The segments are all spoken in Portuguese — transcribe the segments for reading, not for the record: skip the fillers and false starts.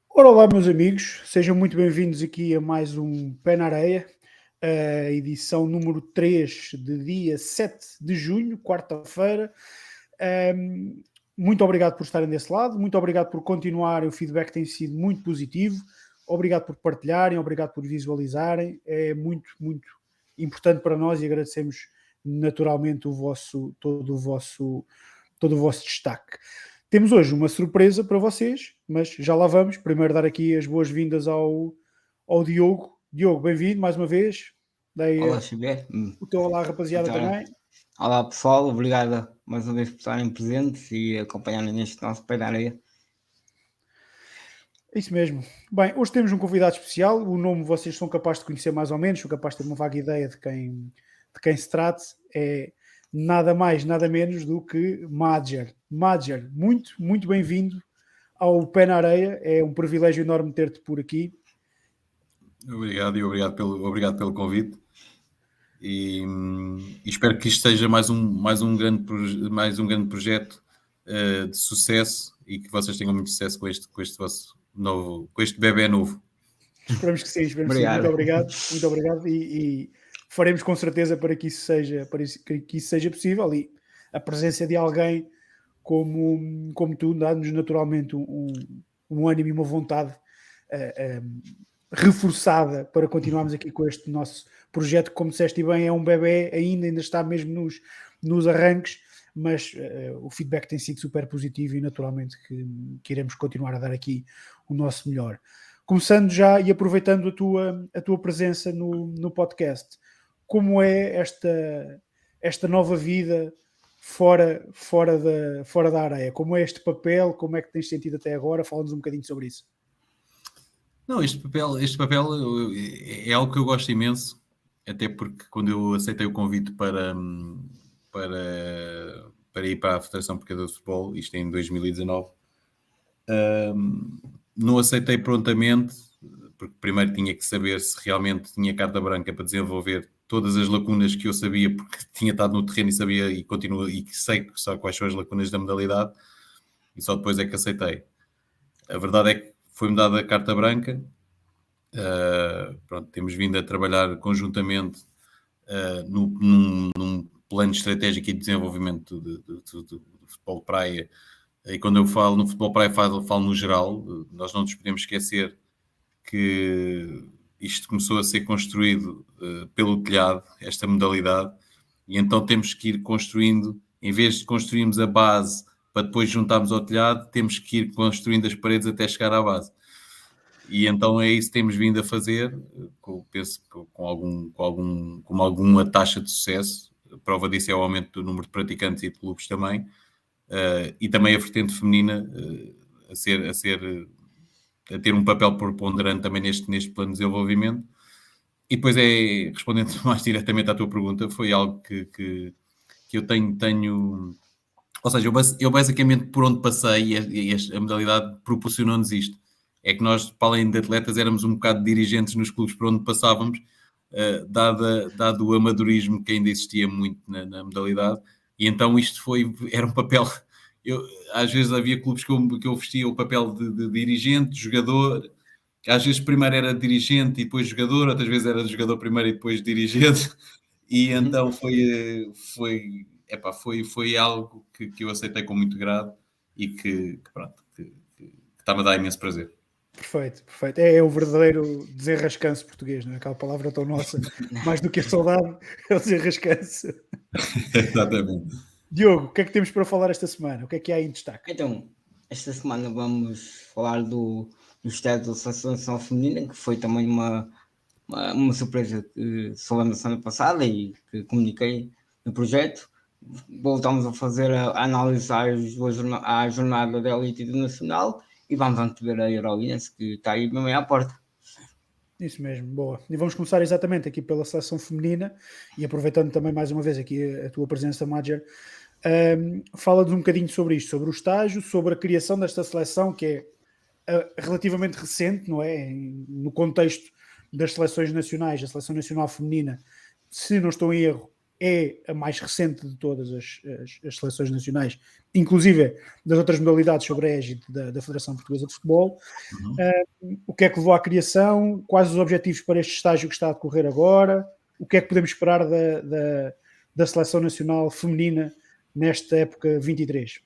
Olá, meus amigos, sejam muito bem-vindos aqui a mais um Pé na Areia, a edição número 3 de dia 7 de junho, quarta-feira. Muito obrigado por estarem desse lado, muito obrigado por continuarem, o feedback tem sido muito positivo, obrigado por partilharem, obrigado por visualizarem, é muito, muito importante para nós e agradecemos naturalmente todo o vosso destaque. Temos hoje uma surpresa para vocês, mas já lá vamos. Primeiro dar aqui as boas-vindas ao Diogo. Diogo, bem-vindo mais uma vez. Dei Olá, Xavier. o teu olá, rapaziada, Então, também. olá, pessoal. Obrigado mais uma vez por estarem presentes e acompanharem neste nosso Pé na Areia. Isso mesmo. Bem, hoje temos um convidado especial. O nome vocês são capazes de conhecer mais ou menos, são capazes de ter uma vaga ideia de quem se trata. É nada mais, nada menos do que Madjer. Madjer, muito, muito bem-vindo ao Pé na Areia. É um privilégio enorme ter-te por aqui. Obrigado e obrigado pelo convite. E espero que isto seja mais um grande projeto de sucesso e que vocês tenham muito sucesso com este vosso novo, com este bebê novo. Esperamos que sim, esperamos que sim. Muito obrigado e faremos com certeza para que isso seja possível, e a presença de alguém como tu dá-nos naturalmente um ânimo e uma vontade reforçada para continuarmos aqui com este nosso projeto, que, como disseste bem, é um bebê, ainda está mesmo nos arranques, mas o feedback tem sido super positivo e naturalmente que iremos continuar a dar aqui o nosso melhor. Começando já e aproveitando a tua presença no podcast, como é esta nova vida fora da areia? Como é este papel? Como é que tens sentido até agora? Fala-nos um bocadinho sobre isso. Não, este papel é algo que eu gosto imenso, até porque quando eu aceitei o convite para ir para a Federação Portuguesa de Futebol, isto em 2019, não aceitei prontamente, porque primeiro tinha que saber se realmente tinha carta branca para desenvolver todas as lacunas que eu sabia, porque tinha estado no terreno e sabia e continuo e sei quais são as lacunas da modalidade, e só depois é que aceitei. A verdade é que foi-me dada a carta branca. Temos vindo a trabalhar conjuntamente num plano estratégico e de desenvolvimento do futebol de praia. E quando eu falo no futebol de praia, falo no geral. Nós não nos podemos esquecer que isto começou a ser construído pelo telhado, esta modalidade, e então temos que ir construindo, em vez de construirmos a base para depois juntarmos ao telhado, temos que ir construindo as paredes até chegar à base. E então é isso que temos vindo a fazer, penso com alguma taxa de sucesso. A prova disso é o aumento do número de praticantes e de clubes também, e também a vertente feminina a ter um papel preponderante também neste plano de desenvolvimento. E depois respondendo mais diretamente à tua pergunta, foi algo que eu tenho... Ou seja, eu basicamente por onde passei e a modalidade proporcionou-nos isto. É que nós, para além de atletas, éramos um bocado dirigentes nos clubes por onde passávamos, dado o amadorismo que ainda existia muito na modalidade, e então era um papel... às vezes havia clubes que eu vestia o papel de dirigente, de jogador. Às vezes primeiro era dirigente e depois jogador, outras vezes era jogador primeiro e depois dirigente. E então foi algo que eu aceitei com muito grado e que está-me a dar imenso prazer. Perfeito. É o verdadeiro desenrascanço português, não é? Aquela palavra tão nossa, mais do que a saudade, é o desenrascanço. Exatamente. Diogo, o que é que temos para falar esta semana? O que é que há em destaque? Então, esta semana vamos falar do estado da seleção feminina, que foi também uma surpresa que falamos na semana passada e que comuniquei no projeto. Voltamos a fazer a análise à jornada da elite internacional e vamos ver a Eurolinhas, que está aí mesmo à porta. Isso mesmo, boa. E vamos começar exatamente aqui pela seleção feminina e aproveitando também mais uma vez aqui a tua presença, Madjer, Fala-nos um bocadinho sobre isto, sobre o estágio, sobre a criação desta seleção, que é relativamente recente, não é? No contexto das seleções nacionais, a seleção nacional feminina, se não estou em erro, é a mais recente de todas as seleções nacionais, inclusive das outras modalidades sobre a égide da Federação Portuguesa de Futebol. O que é que levou à criação? Quais os objetivos para este estágio que está a decorrer agora? O que é que podemos esperar da Seleção Nacional Feminina nesta época 23?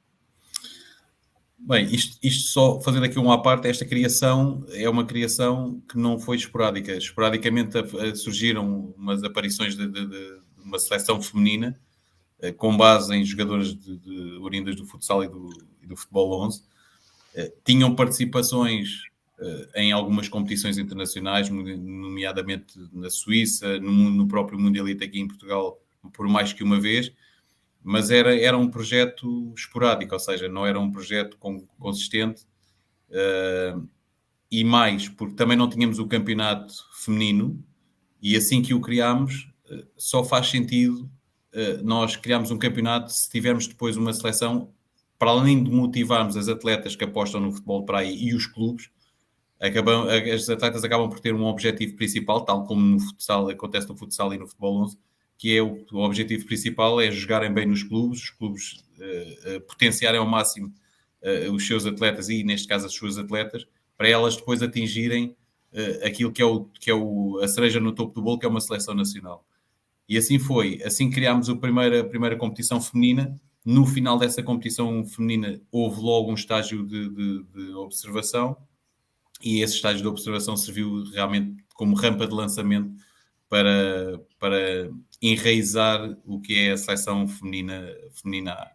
Bem, isto só fazendo aqui uma à parte, esta criação é uma criação que não foi esporádica. Esporadicamente surgiram umas aparições de uma seleção feminina com base em jogadoras oriundas do futsal e do futebol 11. Tinham participações em algumas competições internacionais, nomeadamente na Suíça, no próprio Mundialito aqui em Portugal, por mais que uma vez, mas era um projeto esporádico, ou seja, não era um projeto consistente, e mais, porque também não tínhamos o campeonato feminino, e assim que o criámos, só faz sentido nós criarmos um campeonato se tivermos depois uma seleção, para além de motivarmos as atletas que apostam no futebol de praia e os clubes, as atletas acabam por ter um objetivo principal, tal como no futsal, acontece no futsal e no futebol 11, que é o objetivo principal é jogarem bem nos clubes, os clubes potenciarem ao máximo os seus atletas e, neste caso, as suas atletas, para elas depois atingirem aquilo que é a cereja no topo do bolo, que é uma seleção nacional. E assim foi. Assim criámos a primeira competição feminina. No final dessa competição feminina houve logo um estágio de observação, e esse estágio de observação serviu realmente como rampa de lançamento para enraizar o que é a seleção feminina A.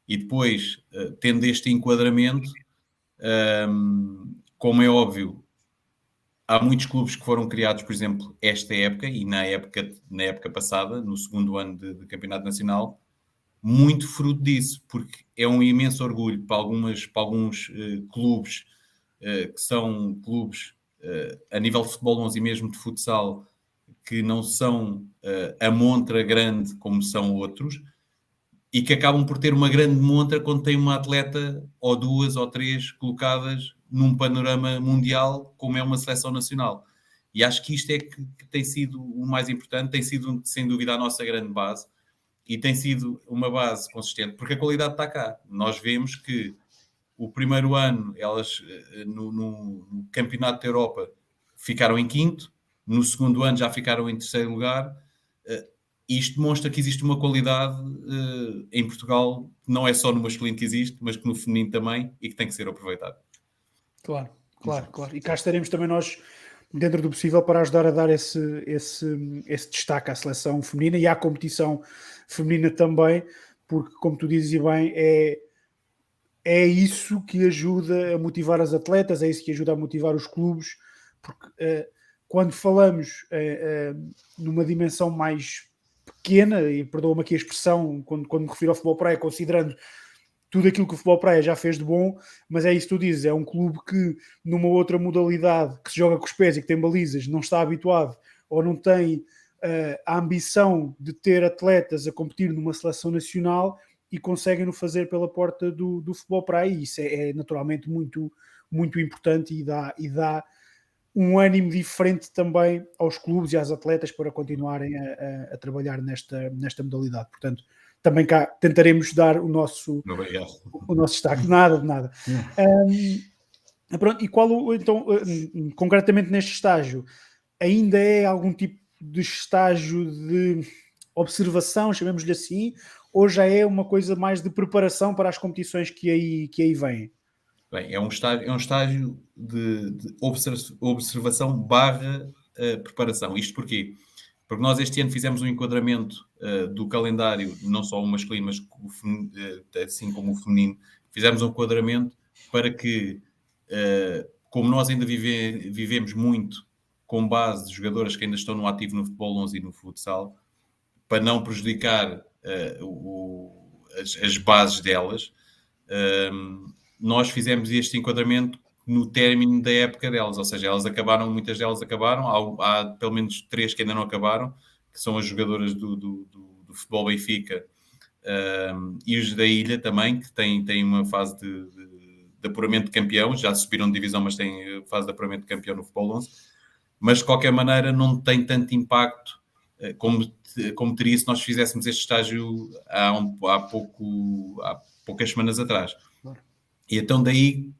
E depois, tendo este enquadramento, como é óbvio, há muitos clubes que foram criados, por exemplo, esta época e na época passada, no segundo ano de Campeonato Nacional, muito fruto disso, porque é um imenso orgulho para alguns clubes que são clubes a nível de futebol 11 e mesmo de futsal, que não são a montra grande como são outros, e que acabam por ter uma grande montra quando tem uma atleta ou duas ou três colocadas num panorama mundial, como é uma seleção nacional. E acho que isto é que tem sido o mais importante, tem sido, sem dúvida, a nossa grande base, e tem sido uma base consistente, porque a qualidade está cá. Nós vemos que o primeiro ano, elas no Campeonato da Europa ficaram em quinto, no segundo ano já ficaram em terceiro lugar. Isto demonstra que existe uma qualidade em Portugal, que não é só no masculino que existe, mas que no feminino também, e que tem que ser aproveitado. Claro. E cá estaremos também nós, dentro do possível, para ajudar a dar esse destaque à seleção feminina e à competição feminina também, porque, como tu dizes bem, é isso que ajuda a motivar as atletas, é isso que ajuda a motivar os clubes, porque quando falamos numa dimensão mais pequena, e perdoa-me aqui a expressão, quando me refiro ao futebol praia, considerando tudo aquilo que o futebol praia já fez de bom, mas é isso que tu dizes, é um clube que numa outra modalidade, que se joga com os pés e que tem balizas, não está habituado ou não tem a ambição de ter atletas a competir numa seleção nacional e conseguem-no fazer pela porta do futebol praia, e isso é naturalmente muito, muito importante e dá um ânimo diferente também aos clubes e às atletas para continuarem a trabalhar nesta modalidade. Portanto, também cá tentaremos dar o nosso destaque. De nada. Pronto, e então, concretamente neste estágio, ainda é algum tipo de estágio de observação, chamemos-lhe assim, ou já é uma coisa mais de preparação para as competições que aí vêm? Bem, é um estágio de observação / preparação. Isto porquê? Porque nós este ano fizemos um enquadramento do calendário, não só o masculino, mas assim como o feminino. Fizemos um enquadramento para que, como nós ainda vivemos muito com base de jogadoras que ainda estão no ativo no futebol 11 e no futsal, para não prejudicar as bases delas, nós fizemos este enquadramento no término da época delas, ou seja, muitas delas acabaram, há pelo menos 3 que ainda não acabaram, que são as jogadoras do Futebol Benfica, e os da Ilha também, que têm uma fase de apuramento de campeão, já subiram de divisão, mas têm fase de apuramento de campeão no Futebol 11, mas de qualquer maneira não tem tanto impacto como teria se nós fizéssemos este estágio há poucas semanas atrás. E então daí,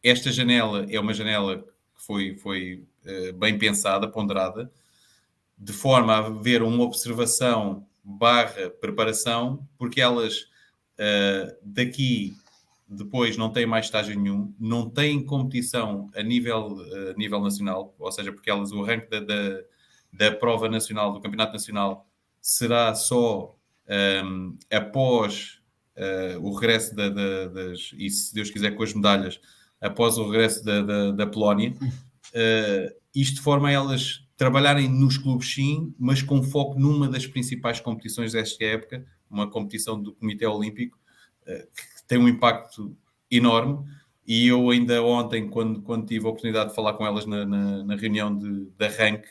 esta janela é uma janela que foi bem pensada, ponderada, de forma a haver uma observação / preparação, porque elas daqui depois não têm mais estágio nenhum, não têm competição a nível nacional, ou seja, porque elas, o ranking da prova nacional, do campeonato nacional, será só após o regresso e se Deus quiser com as medalhas, após o regresso da Polónia, isto de forma a elas trabalharem nos clubes sim, mas com foco numa das principais competições desta época, uma competição do Comitê Olímpico, que tem um impacto enorme. E eu ainda ontem, quando tive a oportunidade de falar com elas na reunião de arranque,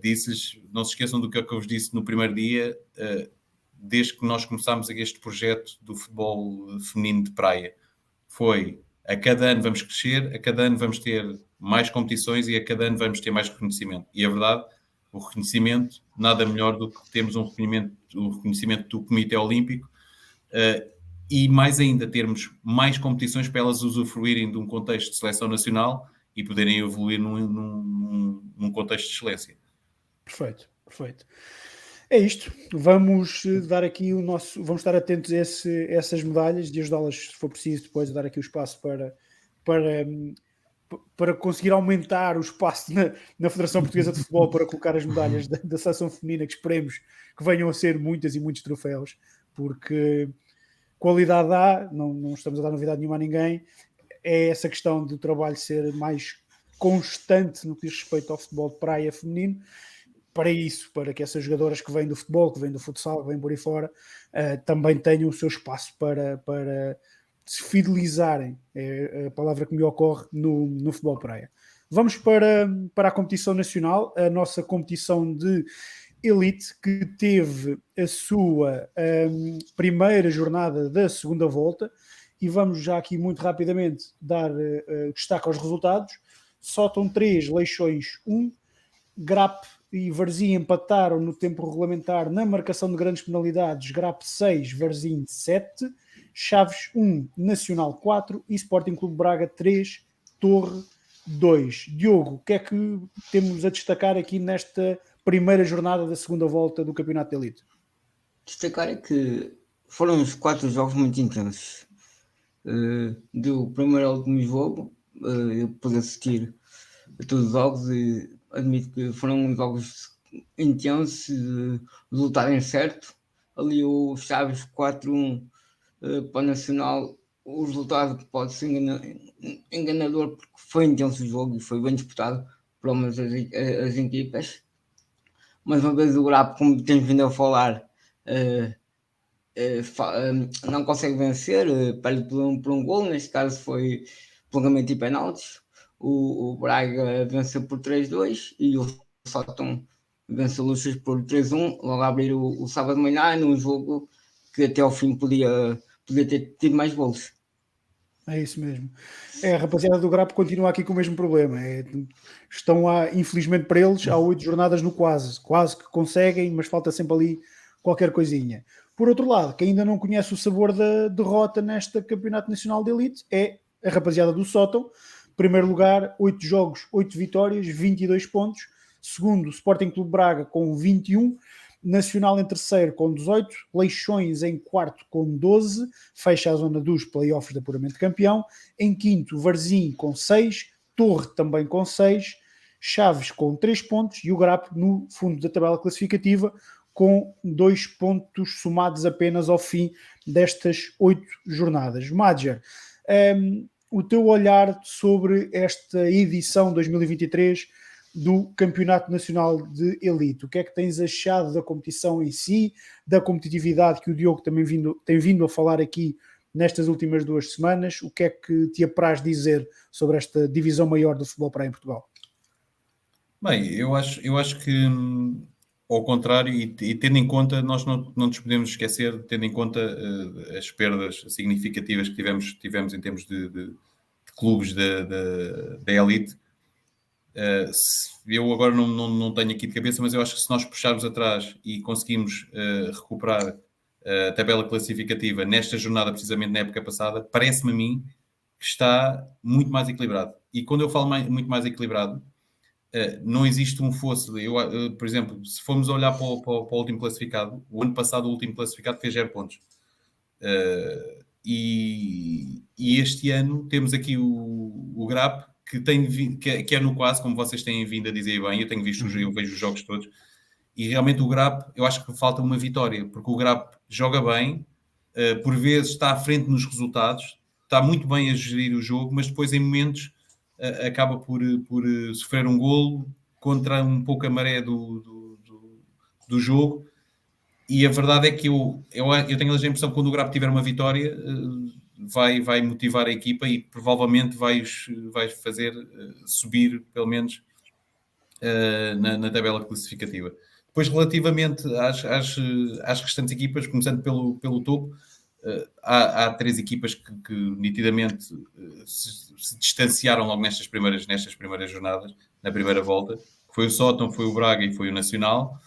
disse-lhes, não se esqueçam do que eu vos disse no primeiro dia, desde que nós começámos este projeto do futebol feminino de praia. Foi, a cada ano vamos crescer, a cada ano vamos ter mais competições e a cada ano vamos ter mais reconhecimento. E a verdade, o reconhecimento, nada melhor do que termos um reconhecimento do Comitê Olímpico, e mais ainda termos mais competições para elas usufruírem de um contexto de seleção nacional e poderem evoluir num contexto de excelência. Perfeito. É isto. Vamos dar aqui vamos estar atentos a essas medalhas e ajudá-las, se for preciso, depois a dar aqui o espaço para conseguir aumentar o espaço na Federação Portuguesa de Futebol para colocar as medalhas da seleção feminina, que esperemos que venham a ser muitas e muitos troféus, porque qualidade há, não estamos a dar novidade nenhuma a ninguém, é essa questão do trabalho ser mais constante no que diz respeito ao futebol de praia feminino. Para isso, para que essas jogadoras que vêm do futebol, que vêm do futsal, que vêm por aí fora, também tenham o seu espaço para se fidelizarem, é a palavra que me ocorre, no futebol de praia. Vamos para a competição nacional, a nossa competição de elite, que teve a sua primeira jornada da segunda volta, e vamos já aqui muito rapidamente dar destaque aos resultados. Sótão 3, Leixões 1, Grap e Varzim empataram no tempo regulamentar na marcação de grandes penalidades. Grap 6, Varzim 7, Chaves 1, Nacional 4 e Sporting Clube Braga 3, Torre 2. Diogo, o que é que temos a destacar aqui nesta primeira jornada da segunda volta do Campeonato de Elite? Destacar é que foram uns 4 jogos muito intensos. Do primeiro ao último jogo, eu pude assistir a todos os jogos e admito que foram jogos intensos, resultado incerto. Ali o Chaves 4-1 para o Nacional, o resultado pode ser enganador, porque foi intenso o jogo e foi bem disputado por ambas as equipas. Mais uma vez o Grap, como temos vindo a falar, não consegue vencer, perde por um gol, neste caso foi prolongamento e penaltis. O Braga venceu por 3-2 e o Sótão venceu o Luxas por 3-1, logo a abrir o sábado de manhã, num jogo que até ao fim podia ter tido mais golos. É isso mesmo. A rapaziada do Grap continua aqui com o mesmo problema. Estão infelizmente para eles, há 8 jornadas no quase que conseguem, mas falta sempre ali qualquer coisinha. Por outro lado, quem ainda não conhece o sabor da derrota neste Campeonato Nacional de Elite é a rapaziada do Sótão. Primeiro lugar, 8 jogos, 8 vitórias, 22 pontos. Segundo, Sporting Clube Braga com 21. Nacional em terceiro com 18. Leixões em quarto com 12. Fecha a zona dos playoffs de apuramento de campeão. Em quinto, Varzim com 6. Torre também com 6. Chaves com 3 pontos. E o Grap no fundo da tabela classificativa com 2 pontos somados apenas ao fim destas 8 jornadas. Madger, o teu olhar sobre esta edição 2023 do Campeonato Nacional de Elite. O que é que tens achado da competição em si, da competitividade que o Diogo também tem vindo a falar aqui nestas últimas 2 semanas? O que é que te apraz dizer sobre esta divisão maior do futebol praia em Portugal? Bem, eu acho que ao contrário, e tendo em conta, nós não nos podemos esquecer, tendo em conta as perdas significativas que tivemos em termos de clubes da elite. Eu agora não tenho aqui de cabeça, mas eu acho que se nós puxarmos atrás e conseguimos recuperar a tabela classificativa nesta jornada, precisamente na época passada, parece-me a mim que está muito mais equilibrado. E quando eu falo muito mais equilibrado, não existe um fosso. Por exemplo, se formos olhar para o último classificado, o ano passado o último classificado fez 0 pontos. E este ano temos aqui o GRAP, que é no quase, como vocês têm vindo a dizer bem, eu vejo os jogos todos, e realmente o GRAP, eu acho que falta uma vitória, porque o GRAP joga bem, por vezes está à frente nos resultados, está muito bem a gerir o jogo, mas depois em momentos acaba por sofrer um golo contra um pouco a maré do jogo. E a verdade é que eu tenho a impressão que quando o GRAP tiver uma vitória, vai motivar a equipa e provavelmente vai fazer subir, pelo menos, na tabela classificativa. Depois, relativamente às restantes equipas, começando pelo topo, há 3 equipas que nitidamente se distanciaram logo nestas primeiras jornadas, na primeira volta. Foi o Sótão, foi o Braga e foi o Nacional.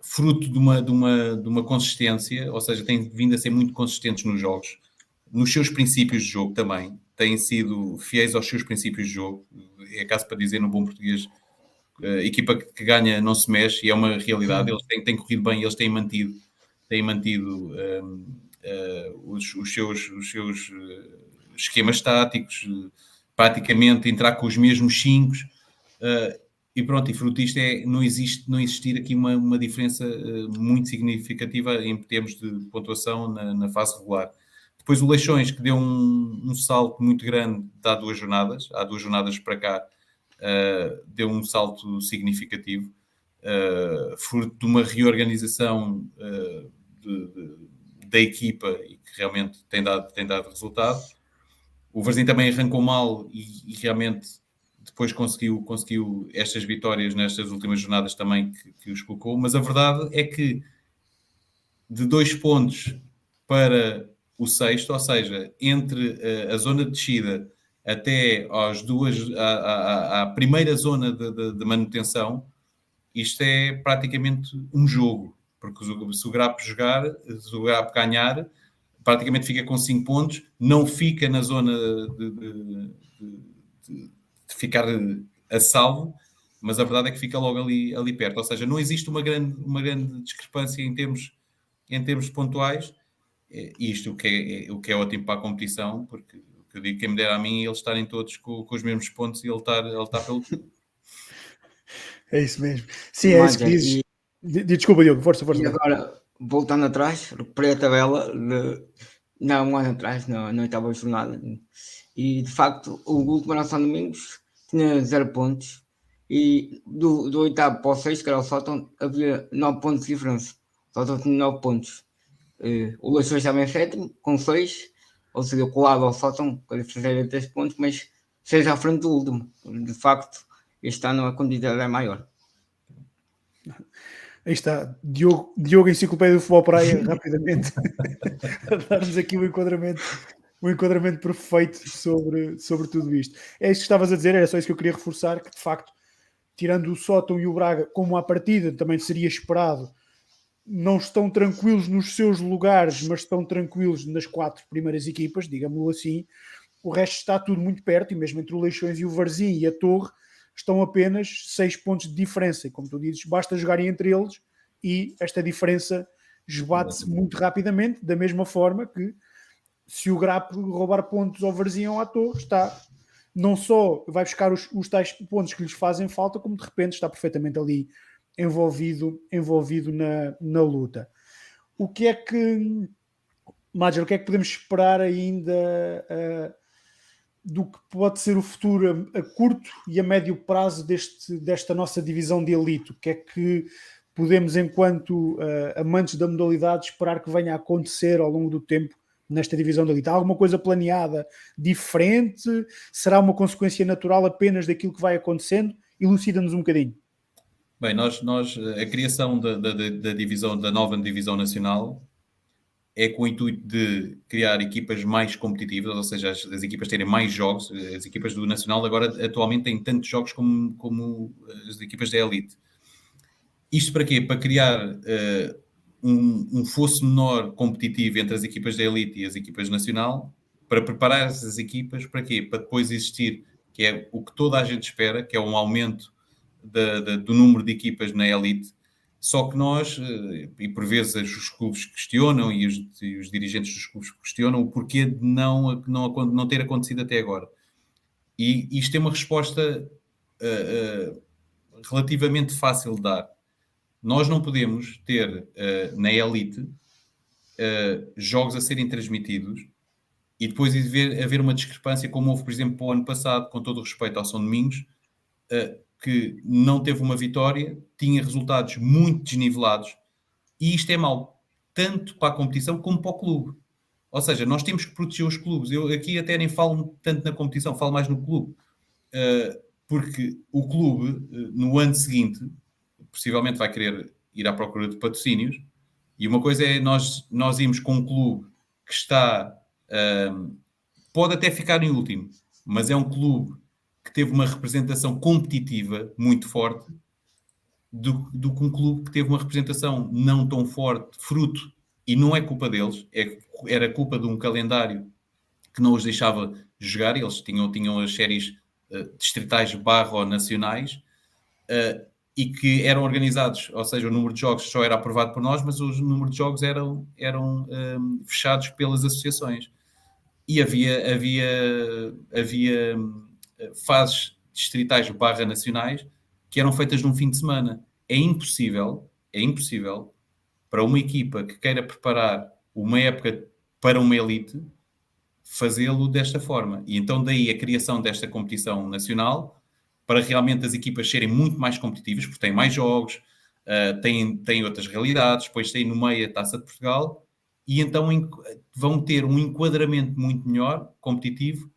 Fruto de uma consistência, ou seja, têm vindo a ser muito consistentes nos jogos, nos seus princípios de jogo também, têm sido fiéis aos seus princípios de jogo. É caso para dizer no bom português, a equipa que ganha não se mexe, e é uma realidade. Eles têm corrido bem, eles têm mantido os seus esquemas táticos, praticamente entrar com os mesmos 5. E pronto, e fruto disto não existir aqui uma diferença muito significativa em termos de pontuação na fase regular. Depois o Leixões, que deu um salto muito grande há 2 jornadas para cá, deu um salto significativo, fruto de uma reorganização da equipa e que realmente tem dado resultado. O Varzim também arrancou mal e realmente depois conseguiu estas vitórias nestas últimas jornadas também que os colocou, mas a verdade é que de 2 pontos para o 6º, ou seja, entre a zona de descida até à primeira zona de manutenção, isto é praticamente um jogo, porque se o GRAP ganhar, praticamente fica com 5 pontos, não fica na zona de ficar a salvo, mas a verdade é que fica logo ali perto. Ou seja, não existe uma grande discrepância em termos pontuais. Isto o que é ótimo para a competição, porque o que eu digo, quem me dera a mim, eles estarem todos com os mesmos pontos e ele estar pelo... É isso mesmo. Sim, é isso que dizes. Desculpa, Diogo, força. E agora, voltando atrás, recuperei a tabela um ano atrás, na 8ª jornada, e de facto o último era São Domingos, tinha 0 pontos, e do 8º para o 6º, que era o Sótão, havia 9 pontos de diferença. O Sótão tinha 9 pontos. O Leixões também é 7º, com 6, ou seja, colado ao Sótão, com a diferença era 3 pontos, mas 6 à frente do último. De facto, este ano a quantidade é maior. Aí está, Diogo Enciclopédia do Futebol Praia, rapidamente, a dar-nos aqui um enquadramento perfeito sobre tudo isto. É isso que estavas a dizer, era só isso que eu queria reforçar, que de facto, tirando o Sótão e o Braga, como à partida também seria esperado, não estão tranquilos nos seus lugares, mas estão tranquilos nas 4 primeiras equipas, digamos assim. O resto está tudo muito perto, e mesmo entre o Leixões e o Varzim e a Torre, estão apenas 6 pontos de diferença. E como tu dizes, basta jogarem entre eles e esta diferença esbate-se muito rapidamente, da mesma forma que se o GRAP roubar pontos ao Varzim ou à Torre, não só vai buscar os tais pontos que lhes fazem falta, como de repente está perfeitamente ali envolvido na luta. O que é que, Madger, o que é que podemos esperar ainda do que pode ser o futuro a curto e a médio prazo desta nossa divisão de elite? O que é que podemos, enquanto amantes da modalidade, esperar que venha a acontecer ao longo do tempo nesta divisão de elite? Há alguma coisa planeada diferente? Será uma consequência natural apenas daquilo que vai acontecendo? Elucida-nos um bocadinho. Bem, a criação da divisão, da nova divisão nacional é com o intuito de criar equipas mais competitivas, ou seja, as equipas terem mais jogos. As equipas do Nacional agora atualmente têm tantos jogos como as equipas da Elite. Isto para quê? Para criar um fosso menor competitivo entre as equipas da Elite e as equipas do Nacional, para preparar essas equipas, para quê? Para depois existir, que é o que toda a gente espera, que é um aumento do número de equipas na Elite. Só que nós, e por vezes os clubes questionam e os dirigentes dos clubes questionam o porquê de não ter acontecido até agora. E isto tem uma resposta relativamente fácil de dar. Nós não podemos ter na Elite jogos a serem transmitidos e depois haver uma discrepância, como houve, por exemplo, para o ano passado, com todo o respeito ao São Domingos, que não teve uma vitória, tinha resultados muito desnivelados, e isto é mau, tanto para a competição como para o clube. Ou seja, nós temos que proteger os clubes. Eu aqui até nem falo tanto na competição, falo mais no clube. Porque o clube, no ano seguinte, possivelmente vai querer ir à procura de patrocínios, e uma coisa é nós irmos com um clube que está... pode até ficar em último, mas é um clube que teve uma representação competitiva muito forte, do que um clube que teve uma representação não tão forte, fruto, e não é culpa deles, era culpa de um calendário que não os deixava jogar. Eles tinham as séries distritais / nacionais, e que eram organizados, ou seja, o número de jogos só era aprovado por nós, mas o número de jogos eram fechados pelas associações. E havia fases distritais / nacionais que eram feitas num fim de semana. É impossível para uma equipa que queira preparar uma época para uma elite fazê-lo desta forma. E então daí a criação desta competição nacional, para realmente as equipas serem muito mais competitivas, porque têm mais jogos, têm outras realidades, depois têm no meio a Taça de Portugal, e então vão ter um enquadramento muito melhor, competitivo,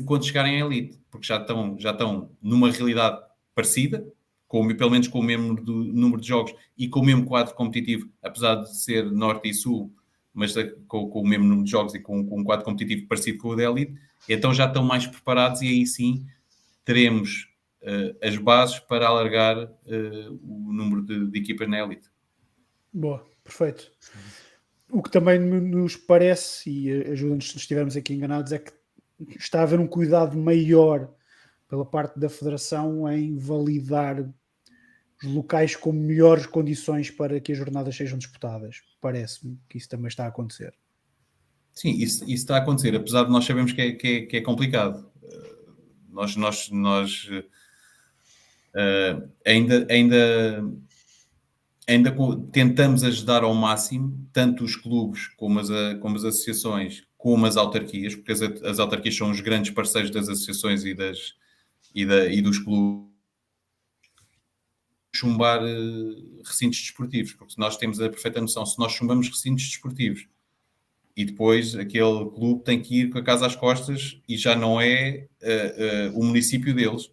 quando chegarem à elite, porque já estão numa realidade parecida, pelo menos com o mesmo número de jogos e com o mesmo quadro competitivo, apesar de ser norte e sul, mas com o mesmo número de jogos e com um quadro competitivo parecido com o da elite, então já estão mais preparados, e aí sim teremos as bases para alargar o número de equipas na elite. Boa, perfeito. O que também nos parece, e ajuda-nos se estivermos aqui enganados, é que está a haver um cuidado maior pela parte da Federação em validar os locais com melhores condições para que as jornadas sejam disputadas. Parece-me que isso também está a acontecer. Sim, isso está a acontecer, apesar de nós sabermos que é complicado. Nós ainda tentamos ajudar ao máximo tanto os clubes como as associações, como as autarquias, porque as autarquias são os grandes parceiros das associações e dos clubes, chumbar recintos desportivos, porque nós temos a perfeita noção, se nós chumbamos recintos desportivos e depois aquele clube tem que ir com a casa às costas e já não é o município deles,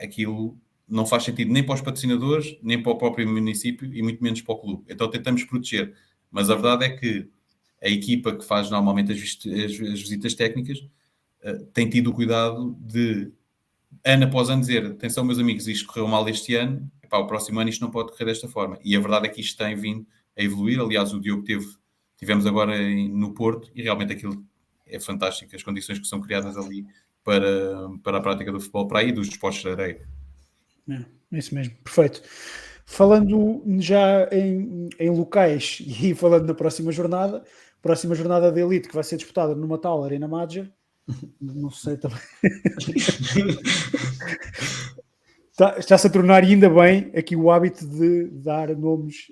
aquilo não faz sentido nem para os patrocinadores, nem para o próprio município e muito menos para o clube. Então tentamos proteger, mas a verdade é que a equipa que faz normalmente as visitas técnicas tem tido o cuidado de, ano após ano, dizer: atenção meus amigos, isto correu mal este ano, o próximo ano isto não pode correr desta forma. E a verdade é que isto tem vindo a evoluir. Aliás, o Diogo tivemos agora no Porto e realmente aquilo é fantástico, as condições que são criadas ali para a prática do futebol para aí, dos desportos de areia. É isso mesmo, perfeito. Falando já em locais e falando na próxima jornada da Elite, que vai ser disputada numa tal Arena Madger, não sei também. Está-se a tornar ainda bem aqui o hábito de dar nomes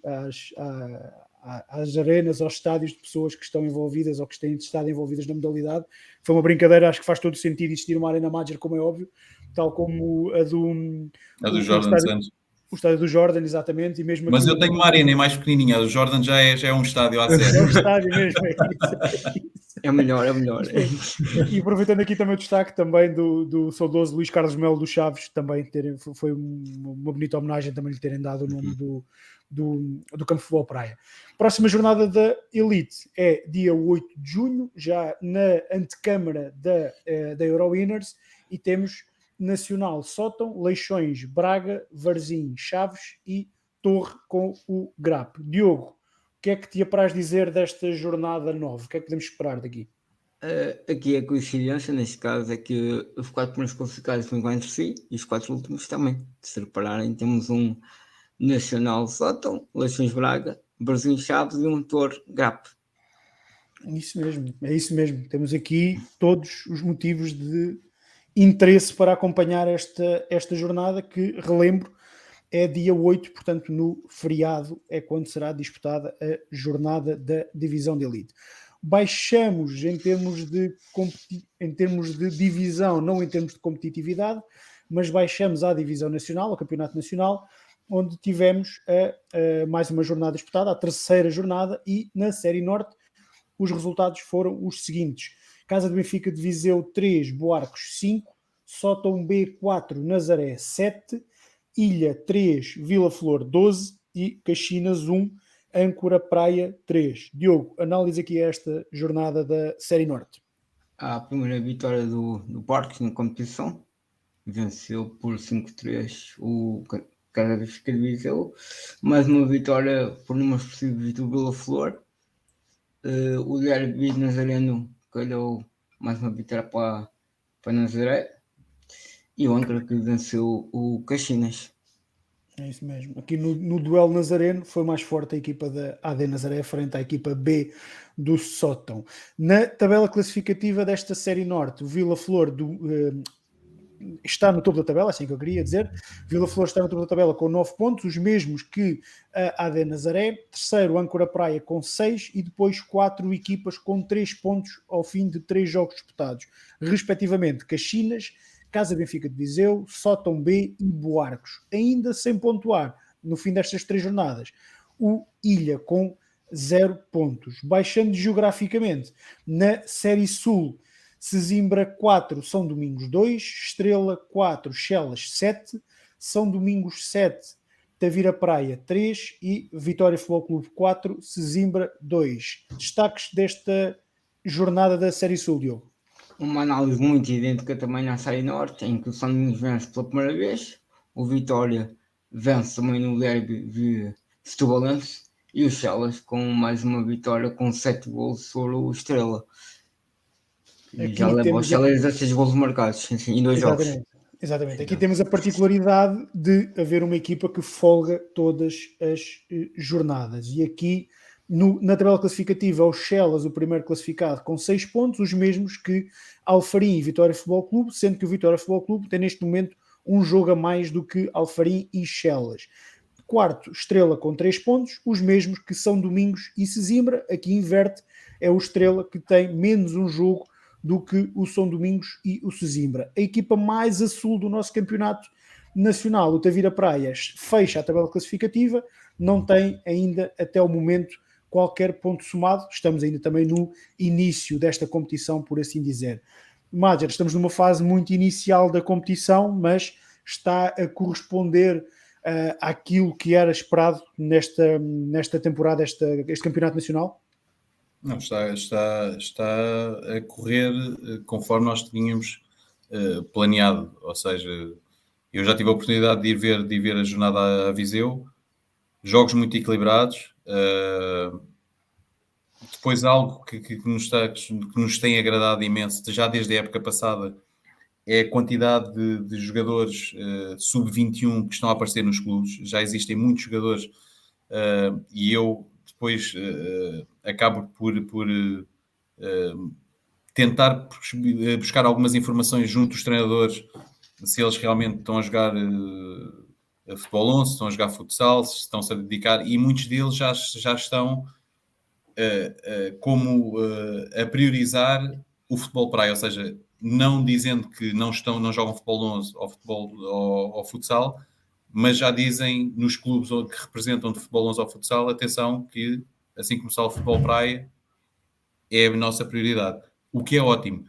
às arenas, aos estádios de pessoas que estão envolvidas ou que têm estado envolvidas na modalidade. Foi uma brincadeira, acho que faz todo sentido existir uma Arena Madger, como é óbvio, tal como a do Jordan Santos. O estádio do Jordan, exatamente. E mesmo mas eu tenho uma arena mais pequenininha, o Jordan já é um estádio à série. É um estádio mesmo, é isso. É melhor. E aproveitando aqui também o destaque também do saudoso Luís Carlos Melo dos Chaves, também foi uma bonita homenagem também lhe terem dado o nome do Campo de Futebol Praia. Próxima jornada da Elite é dia 8 de junho, já na antecâmara da Eurowinners, e temos Nacional Sótão, Leixões, Braga, Varzim, Chaves e Torre com o Grap. Diogo, o que é que te apraz dizer desta jornada 9? O que é que podemos esperar daqui? Aqui a coincidência, neste caso, é que os 4 primeiros classificados vão igual entre si e os 4 últimos também. Se repararem, temos um Nacional Sótão, Leixões Braga, Varzim Chaves e um Torre Grap. É isso mesmo. Temos aqui todos os motivos de interesse para acompanhar esta jornada, que, relembro, é dia 8, portanto no feriado é quando será disputada a jornada da Divisão de Elite. Baixamos em termos de divisão, não em termos de competitividade, mas baixamos à Divisão Nacional, ao Campeonato Nacional, onde tivemos mais uma jornada disputada, a terceira jornada, e na Série Norte os resultados foram os seguintes: Casa de Benfica de Viseu 3, Boarcos 5, Sótão B 4, Nazaré 7, Ilha 3, Vila Flor 12 e Caxinas 1, Âncora Praia 3. Diogo, análise aqui a esta jornada da Série Norte. A primeira vitória do Boarcos na competição, venceu por 5-3 o Casa de Benfica de Viseu. Mais uma vitória por números possíveis do Vila Flor. O derby nazareno calhou mais uma vitória para Nazaré. E o Âncora que venceu o Caxinas. É isso mesmo. Aqui no duelo nazareno foi mais forte a equipa da AD Nazaré frente à equipa B do Sótão. Na tabela classificativa desta Série Norte, o Vila Flor está no topo da tabela, assim que eu queria dizer. Vila Flor está no topo da tabela com 9 pontos, os mesmos que a AD Nazaré. Terceiro, Âncora Praia com 6 e depois 4 equipas com 3 pontos ao fim de 3 jogos disputados. Respectivamente, Caxinas, Casa Benfica de Viseu, Sótão B e Boarcos. Ainda sem pontuar no fim destas 3 jornadas, o Ilha com 0 pontos. Baixando geograficamente, na Série Sul, Sesimbra 4, São Domingos 2, Estrela 4, Chelas 7, São Domingos 7, Tavira Praia 3 e Vitória Futebol Clube 4, Sesimbra 2. Destaques desta jornada da Série Sul, Diogo? Uma análise muito idêntica também na Série Norte, em que o São Domingos vence pela primeira vez, o Vitória vence também no derby de Setubalense e o Chelas com mais uma vitória com 7 golos sobre o Estrela. E já leva o Chelas a 6 golos marcados em 2 jogos. Exatamente. Aqui temos a particularidade de haver uma equipa que folga todas as jornadas. E aqui, na tabela classificativa, o Chelas, o primeiro classificado, com 6 pontos, os mesmos que Alfarim e Vitória Futebol Clube, sendo que o Vitória Futebol Clube tem neste momento um jogo a mais do que Alfarim e Chelas. Quarto, Estrela com 3 pontos, os mesmos que São Domingos e Sesimbra. Aqui inverte, é o Estrela que tem menos um jogo do que o São Domingos e o Sesimbra. A equipa mais a sul do nosso campeonato nacional, o Tavira Praias, fecha a tabela classificativa, não tem ainda até o momento qualquer ponto somado. Estamos ainda também no início desta competição, por assim dizer. Madger, estamos numa fase muito inicial da competição, mas está a corresponder àquilo que era esperado nesta temporada, este campeonato nacional? Não, está a correr conforme nós tínhamos planeado. Ou seja, eu já tive a oportunidade de ir ver a jornada a Viseu, jogos muito equilibrados. Depois algo que nos tem agradado imenso, já desde a época passada, é a quantidade de jogadores sub-21 que estão a aparecer nos clubes. Já existem muitos jogadores e eu depois acabo por tentar buscar algumas informações junto dos treinadores, se eles realmente estão a jogar futebol 11, se estão a jogar futsal, se estão-se a dedicar, e muitos deles já estão a priorizar o futebol praia, ou seja, não dizendo que não jogam futebol 11 ou futebol ou futsal, mas já dizem nos clubes que representam de futebol 11 ou futsal, atenção que assim começar o futebol praia, é a nossa prioridade. O que é ótimo,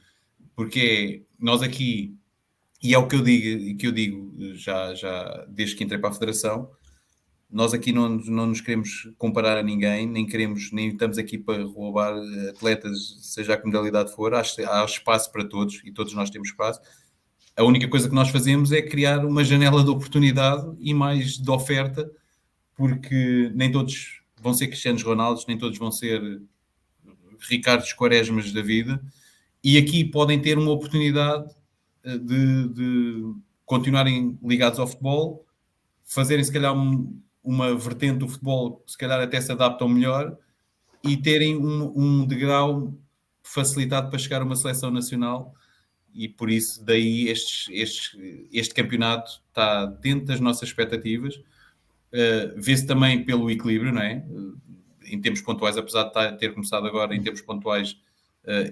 porque nós aqui, e é o que eu digo já desde que entrei para a Federação, nós aqui não nos queremos comparar a ninguém, nem estamos aqui para roubar atletas, seja a que modalidade for. Há espaço para todos e todos nós temos espaço. A única coisa que nós fazemos é criar uma janela de oportunidade e mais de oferta, porque nem todos vão ser Cristianos Ronaldos, nem todos vão ser Ricardos Quaresmas da vida, e aqui podem ter uma oportunidade de continuarem ligados ao futebol, fazerem se calhar uma vertente do futebol que se calhar até se adaptam melhor e terem um degrau facilitado para chegar a uma seleção nacional. E por isso daí este campeonato está dentro das nossas expectativas. Vê-se também pelo equilíbrio, não é? Em termos pontuais, apesar de ter começado agora em termos pontuais,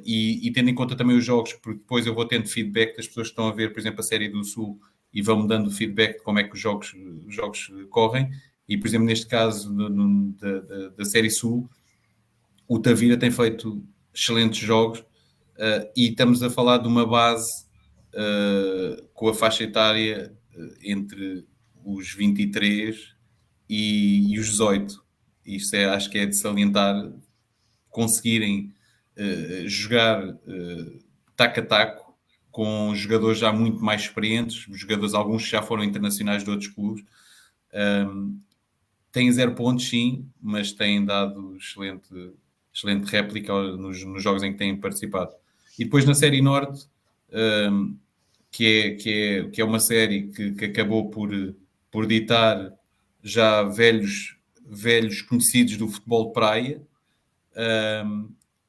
e tendo em conta também os jogos, porque depois eu vou tendo feedback das pessoas que estão a ver, por exemplo, a Série do Sul, e vão-me dando feedback de como é que os jogos correm. E, por exemplo, neste caso da Série Sul, o Tavira tem feito excelentes jogos, e estamos a falar de uma base com a faixa etária entre os 23 e os 18. Isto acho que é de salientar, conseguirem jogar taco a taco com jogadores já muito mais experientes, jogadores, alguns já foram internacionais de outros clubes. Têm 0 pontos, sim, mas têm dado excelente réplica nos jogos em que têm participado. E depois na Série Norte, que é uma série que acabou por ditar já velhos conhecidos do futebol de praia,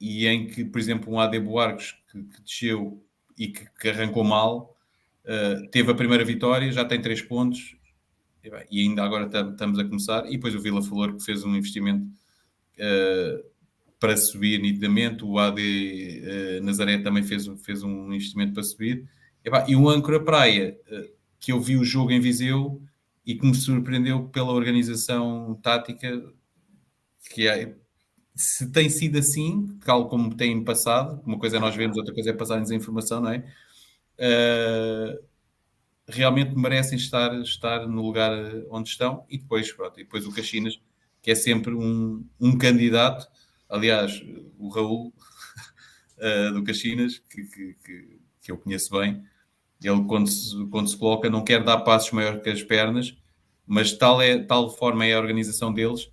e em que, por exemplo, um AD Buarques que desceu e que arrancou mal, teve a primeira vitória, já tem 3 pontos, e ainda agora estamos a começar. E depois o Vila Flor, que fez um investimento para subir nitidamente. O AD Nazaré também fez um investimento para subir. E o Âncora Praia, que eu vi o jogo em Viseu e que me surpreendeu pela organização tática, que se tem sido assim, tal como tem passado, uma coisa é nós vermos, outra coisa é passar-nos a informação, não é? Realmente merecem estar no lugar onde estão. E depois o Caxinas, que é sempre um candidato. Aliás, o Raul do Caxinas, que eu conheço bem, ele quando se coloca não quer dar passos maior que as pernas, mas tal forma é a organização deles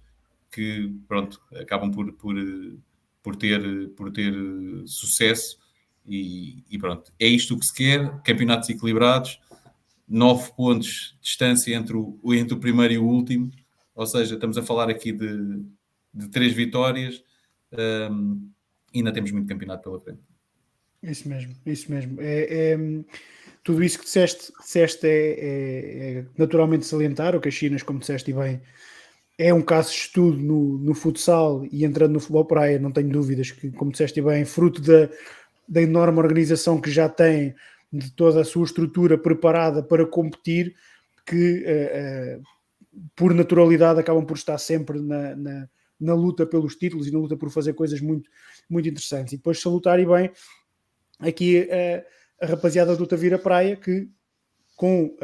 que, pronto, acabam por ter sucesso. E pronto, é isto o que se quer: campeonatos equilibrados, 9 pontos de distância entre o primeiro e o último, ou seja, estamos a falar aqui de 3 vitórias, e ainda temos muito campeonato pela frente. Isso mesmo. Tudo isso que disseste é naturalmente salientar. O Caxinas, como disseste bem, é um caso de estudo no futsal, e entrando no futebol praia, não tenho dúvidas que, como disseste bem, fruto da enorme organização que já tem, de toda a sua estrutura preparada para competir, que por naturalidade acabam por estar sempre na luta pelos títulos e na luta por fazer coisas muito, muito interessantes. E depois salutar bem aqui a rapaziada do Tavira Praia, que com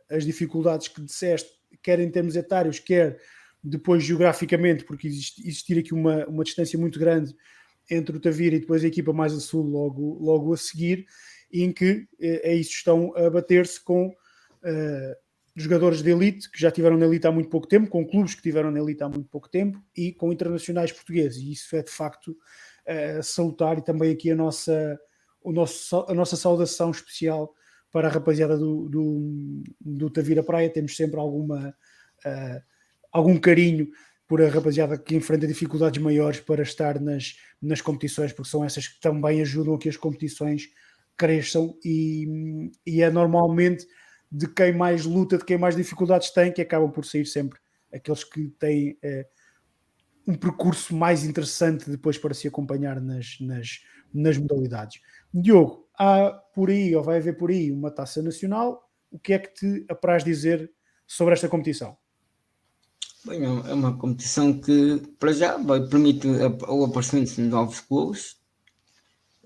as dificuldades que disseste, quer em termos etários, quer depois geograficamente, porque existir aqui uma distância muito grande entre o Tavira e depois a equipa mais a sul logo a seguir, em que isso estão a bater-se com jogadores de elite que já estiveram na elite há muito pouco tempo, com clubes que estiveram na elite há muito pouco tempo e com internacionais portugueses. E isso é de facto salutar, e também aqui a nossa saudação especial para a rapaziada do Tavira Praia. Temos sempre algum carinho por a rapaziada que enfrenta dificuldades maiores para estar nas competições, porque são essas que também ajudam a que as competições cresçam, e é normalmente de quem mais luta, de quem mais dificuldades tem, que acabam por sair sempre aqueles que têm um percurso mais interessante depois para se acompanhar nas modalidades. Diogo, há por aí, ou vai haver por aí, uma taça nacional. O que é que te apraz dizer sobre esta competição? Bem, é uma competição que, para já, permite o aparecimento de novos clubes,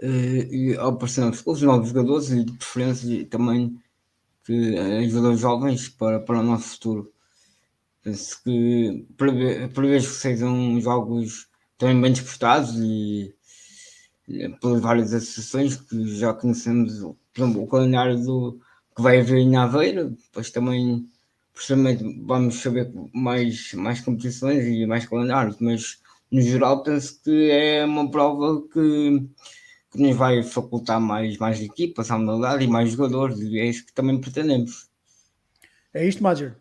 e ao aparecer novos clubes, novos jogadores e de preferência e também jogadores jovens para o nosso futuro. Penso que prevejo que sejam jogos também bem disputados e pelas várias associações que já conhecemos, por exemplo, o calendário que vai haver em Aveiro, depois também posteriormente vamos saber mais competições e mais calendários, mas no geral penso que é uma prova que nos vai facultar mais equipas, à modalidade e mais jogadores, e é isso que também pretendemos. É isto, Major?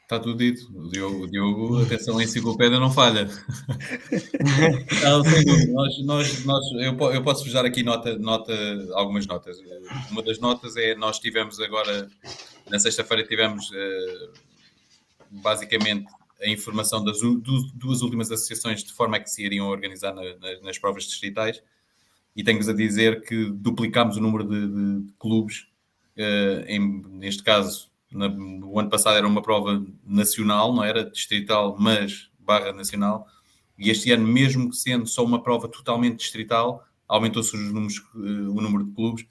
Está tudo dito. O Diogo, atenção, a enciclopédia não falha. Não, sem dúvida. Eu posso-vos dar aqui algumas notas. Uma das notas é, nós tivemos agora, na sexta-feira, tivemos basicamente a informação das duas últimas associações de forma a que se iriam organizar nas provas distritais, e tenho-vos a dizer que duplicámos o número de clubes. Neste caso, no ano passado era uma prova nacional, não era distrital, mas / nacional, e este ano, mesmo sendo só uma prova totalmente distrital, aumentou-se o número de clubes,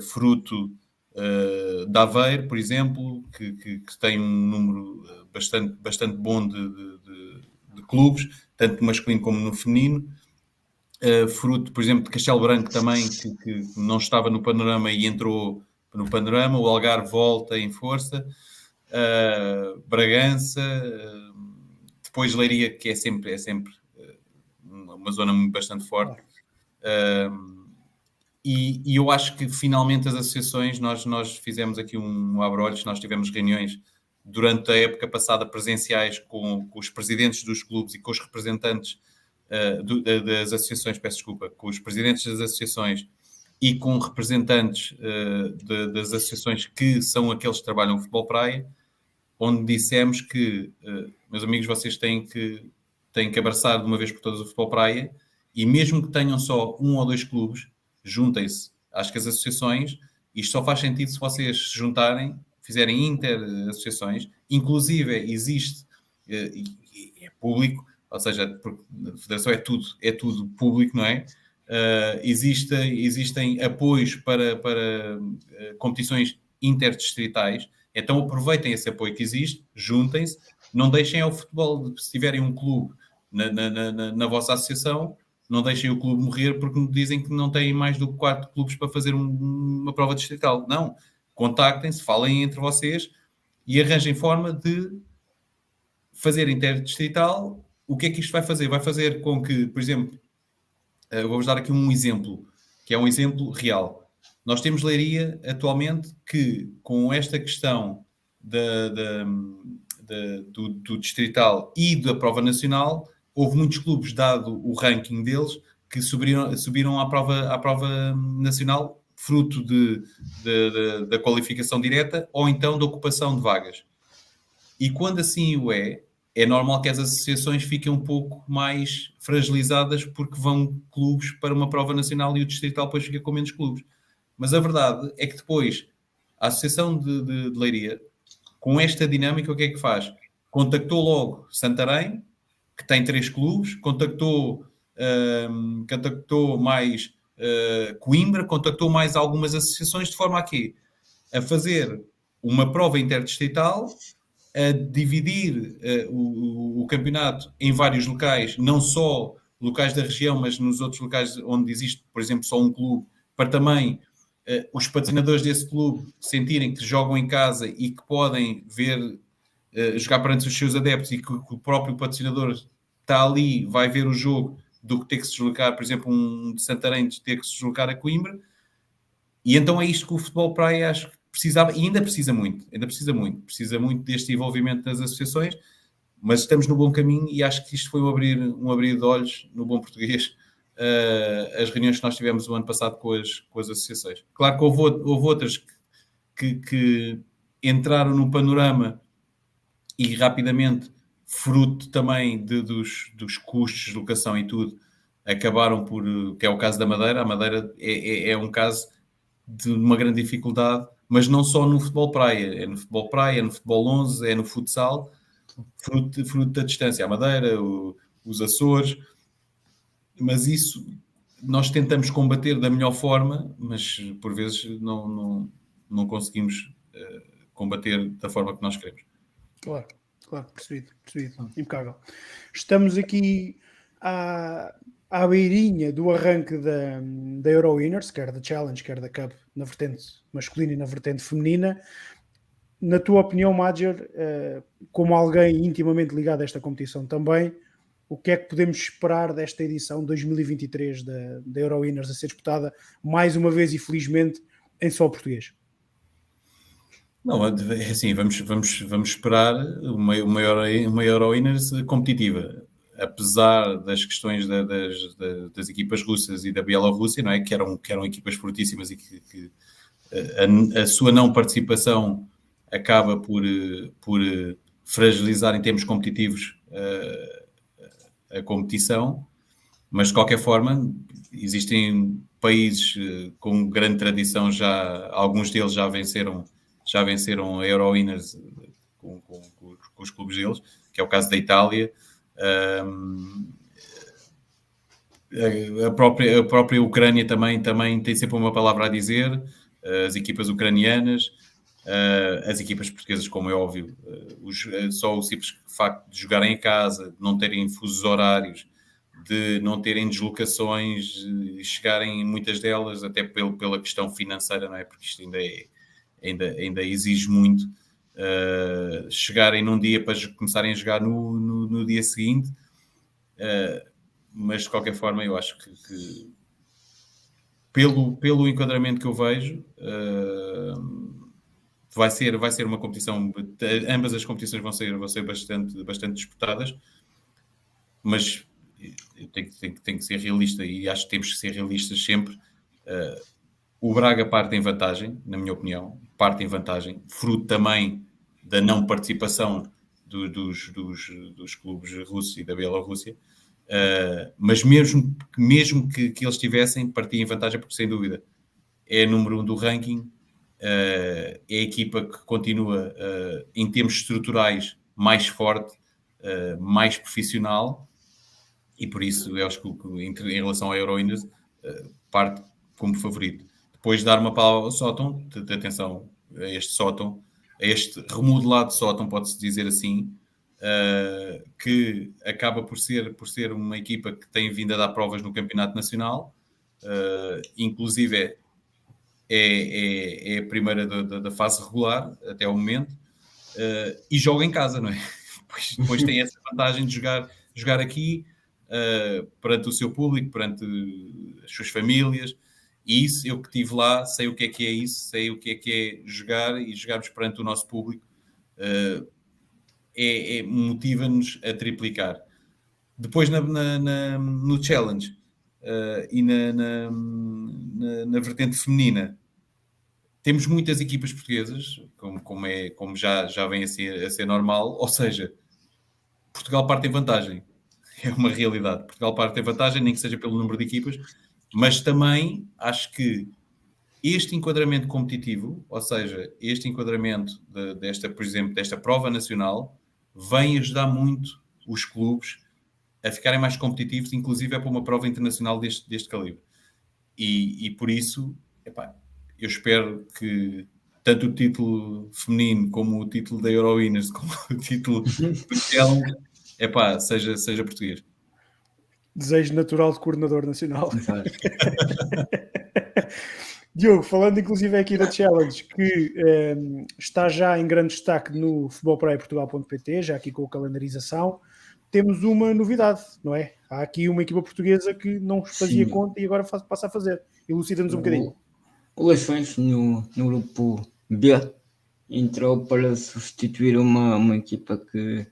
fruto de Aveiro, por exemplo, que tem um número bastante bom de clubes, tanto no masculino como no feminino. Fruto, por exemplo, de Castelo Branco também, que não estava no panorama e entrou no panorama. O Algarve volta em força. Bragança, depois Leiria, que é sempre uma zona bastante forte. E eu acho que finalmente as associações, nós fizemos aqui um abre-olhos, nós tivemos reuniões durante a época passada presenciais com os presidentes dos clubes e com os representantes das associações, peço desculpa, com os presidentes das associações e com representantes das associações que são aqueles que trabalham no futebol praia, onde dissemos que, meus amigos, vocês têm que abraçar de uma vez por todas o futebol praia, e mesmo que tenham só 1 ou 2 clubes, juntem-se. Acho que as associações, isto só faz sentido se vocês se juntarem, fizerem inter-associações, inclusive existe, é público, ou seja, porque a federação é tudo público, não é? Existem apoios para competições interdistritais, então aproveitem esse apoio que existe, juntem-se, não deixem ao futebol, se tiverem um clube na vossa associação, não deixem o clube morrer porque me dizem que não têm mais do que 4 clubes para fazer uma prova distrital. Não, contactem-se, falem entre vocês e arranjem forma de fazer interdistrital. O que é que isto vai fazer? Vai fazer com que, por exemplo, vou-vos dar aqui um exemplo, que é um exemplo real. Nós temos Leiria atualmente que, com esta questão do distrital e da prova nacional, houve muitos clubes, dado o ranking deles, que subiram à prova nacional, fruto da qualificação direta ou então da ocupação de vagas. E quando assim o é normal que as associações fiquem um pouco mais fragilizadas porque vão clubes para uma prova nacional e o distrital depois fica com menos clubes. Mas a verdade é que depois a Associação de Leiria, com esta dinâmica, o que é que faz? Contactou logo Santarém, que tem 3 clubes, contactou mais Coimbra, contactou mais algumas associações, de forma a fazer uma prova interdistrital, a dividir o campeonato em vários locais, não só locais da região, mas nos outros locais onde existe, por exemplo, só um clube, para também os patrocinadores desse clube sentirem que jogam em casa e que podem ver, jogar perante os seus adeptos, e que o próprio patrocinador está ali, vai ver o jogo, do que ter que se deslocar, por exemplo, um de Santarém, de ter que se deslocar a Coimbra. E então é isto que o futebol praia, acho que precisava, e ainda precisa muito deste envolvimento das associações, mas estamos no bom caminho e acho que isto foi um abrir de olhos, no bom português, as reuniões que nós tivemos o ano passado com as associações. Claro que houve outras que entraram no panorama e rapidamente, fruto também dos custos de locação e tudo, acabaram que é o caso da Madeira. A Madeira é um caso de uma grande dificuldade, mas não só no futebol praia, é no futebol 11, é no futsal, fruto da distância, a Madeira, os Açores, mas isso nós tentamos combater da melhor forma, mas por vezes não conseguimos combater da forma que nós queremos. Claro, percebido. Impecável. Estamos aqui à beirinha do arranque da Euro Winners, quer da Challenge, quer da Cup, na vertente masculina e na vertente feminina. Na tua opinião, Madger, como alguém intimamente ligado a esta competição também, o que é que podemos esperar desta edição 2023 da Euro Winners a ser disputada mais uma vez e felizmente em solo português? Não, assim, vamos esperar uma Euro Winners competitiva, apesar das questões das equipas russas e da Bielorrússia, não é? Que eram equipas fortíssimas e que a sua não participação acaba por fragilizar em termos competitivos a competição, mas de qualquer forma existem países com grande tradição, já alguns deles já venceram a Euro Winners com os clubes deles, que é o caso da Itália. A própria Ucrânia também tem sempre uma palavra a dizer, as equipas ucranianas, as equipas portuguesas, como é óbvio, só o simples facto de jogarem em casa, de não terem fusos horários, de não terem deslocações, chegarem muitas delas até pela questão financeira, não é? Porque isto ainda exige muito, chegarem num dia para começarem a jogar no dia seguinte, mas de qualquer forma eu acho que pelo enquadramento que eu vejo, vai ser uma competição, ambas as competições vão ser bastante disputadas, mas tem que ser realista, e acho que temos que ser realistas sempre. O Braga parte em vantagem, na minha opinião, fruto também da não participação dos clubes russos e da Bielorrússia, mas mesmo que eles tivessem, partia em vantagem, porque sem dúvida é número 1 do ranking, é a equipa que continua, em termos estruturais, mais forte, mais profissional, e por isso eu acho que em relação à Euro Winners, parte como favorito. Depois dar uma palavra ao Sóton, de atenção a este Sóton, a este remodelado Sóton, pode-se dizer assim, que acaba por ser uma equipa que tem vindo a dar provas no Campeonato Nacional, inclusive é a primeira da fase regular até ao momento, e joga em casa, não é? Depois tem essa vantagem de jogar aqui, perante o seu público, perante as suas famílias, e isso, eu que estive lá, sei o que é isso, sei o que é jogar e jogarmos perante o nosso público, motiva-nos a triplicar. Depois no Challenge e na vertente feminina, temos muitas equipas portuguesas, como já vem a ser normal, ou seja, Portugal parte em vantagem. É uma realidade. Portugal parte em vantagem, nem que seja pelo número de equipas, mas também acho que este enquadramento competitivo, ou seja, este enquadramento por exemplo, desta prova nacional, vem ajudar muito os clubes a ficarem mais competitivos, inclusive para uma prova internacional deste calibre. E por isso, eu espero que tanto o título feminino como o título da Euro Winners, como o título do Challenge, seja português. Desejo natural de coordenador nacional. Diogo, falando inclusive aqui da Challenge, que está já em grande destaque no futebolpraia.portugal.pt, já aqui com a calendarização, temos uma novidade, não é? Há aqui uma equipa portuguesa que não fazia conta e agora passa a fazer. Elucida-nos um bocadinho. O Leixões, no grupo B, entrou para substituir uma equipa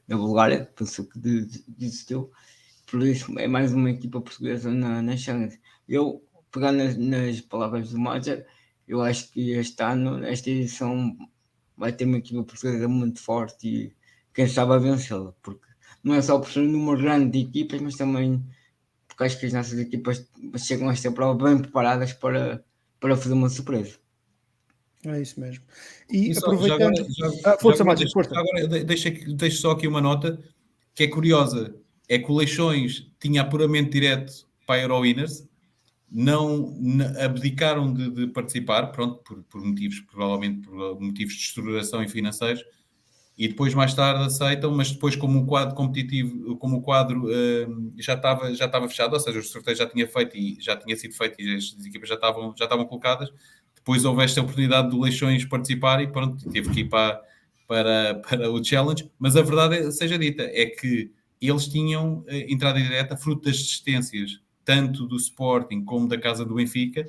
da Bulgária, pensou que desistiu. Por isso é mais uma equipa portuguesa na Challenge. Eu, pegando nas palavras do Madger, eu acho que este ano, esta edição, vai ter uma equipa portuguesa muito forte e quem sabe a vencê-la, porque não é só por ser um número grande de equipas, mas também porque acho que as nossas equipas chegam a esta prova bem preparadas para fazer uma surpresa. É isso mesmo. E E aproveitando... Força, Márcio, força. Deixo só aqui uma nota que é curiosa. É que o Leixões tinha apuramento direto para a Eurowinners, abdicaram de participar, pronto, por motivos, provavelmente por motivos de estruturação e financeiros, e depois mais tarde aceitam, mas depois como o quadro competitivo, como o quadro já estava fechado, ou seja, o sorteio já tinha feito e já tinha sido feito e as equipas já estavam colocadas, depois houve esta oportunidade do Leixões participar e pronto, teve que ir para o Challenge, mas a verdade seja dita, é que eles tinham entrada direta fruto das desistências, tanto do Sporting como da Casa do Benfica,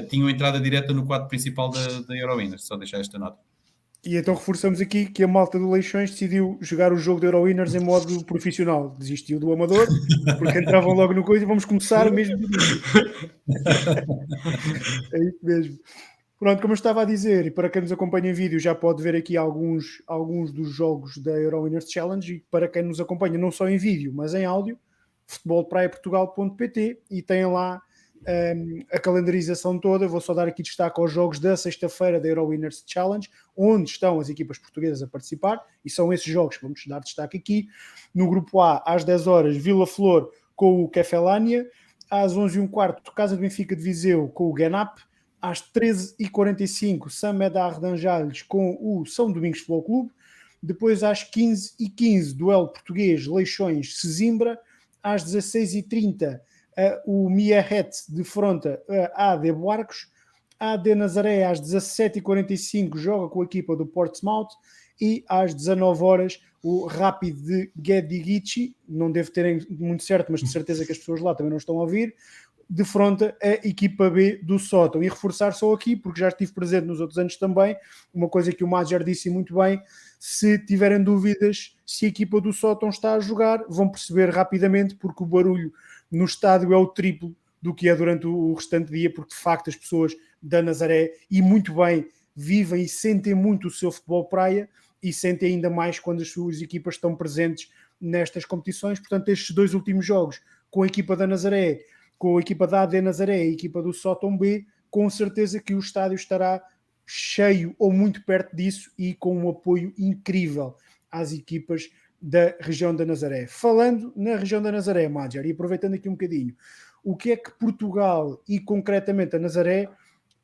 tinham entrada direta no quadro principal da Eurowinners, só deixar esta nota. E então reforçamos aqui que a malta do Leixões decidiu jogar o jogo de Eurowinners em modo profissional. Desistiu do amador, porque entravam logo no coisa e vamos começar mesmo do início. É isso mesmo. Pronto, como eu estava a dizer, e para quem nos acompanha em vídeo já pode ver aqui alguns dos jogos da Eurowinners Challenge, e para quem nos acompanha não só em vídeo, mas em áudio, futebolpraiaportugal.pt, e tem lá a calendarização toda. Vou só dar aqui destaque aos jogos da sexta-feira da Eurowinners Challenge, onde estão as equipas portuguesas a participar, e são esses jogos que vamos dar destaque aqui. No grupo A, às 10 horas, Vila Flor com o Kefelânia, às 11h15, Casa do Benfica de Viseu com o Genap, às 13h45, Samedar de Anjalhos com o São Domingos Futebol Clube, depois às 15h15, duelo português Leixões-Sesimbra, às 16h30, o Miahet de Fronta a AD Buarcos, a AD Nazaré às 17h45 joga com a equipa do Portsmouth, e às 19 horas o Rapid de Gedigici, não devo ter muito certo, mas de certeza que as pessoas lá também não estão a ouvir, defronta a equipa B do Sótão. E reforçar só aqui, porque já estive presente nos outros anos também, uma coisa que o Madjar disse muito bem: se tiverem dúvidas se a equipa do Sótão está a jogar, vão perceber rapidamente, porque o barulho no estádio é o triplo do que é durante o restante dia, porque de facto as pessoas da Nazaré, e muito bem, vivem e sentem muito o seu futebol praia, e sentem ainda mais quando as suas equipas estão presentes nestas competições. Portanto, estes dois últimos jogos com a equipa da Nazaré, com a equipa da AD Nazaré e a equipa do Sótão B, com certeza que o estádio estará cheio ou muito perto disso, e com um apoio incrível às equipas da região da Nazaré. Falando na região da Nazaré, Madjar, e aproveitando aqui um bocadinho, o que é que Portugal e concretamente a Nazaré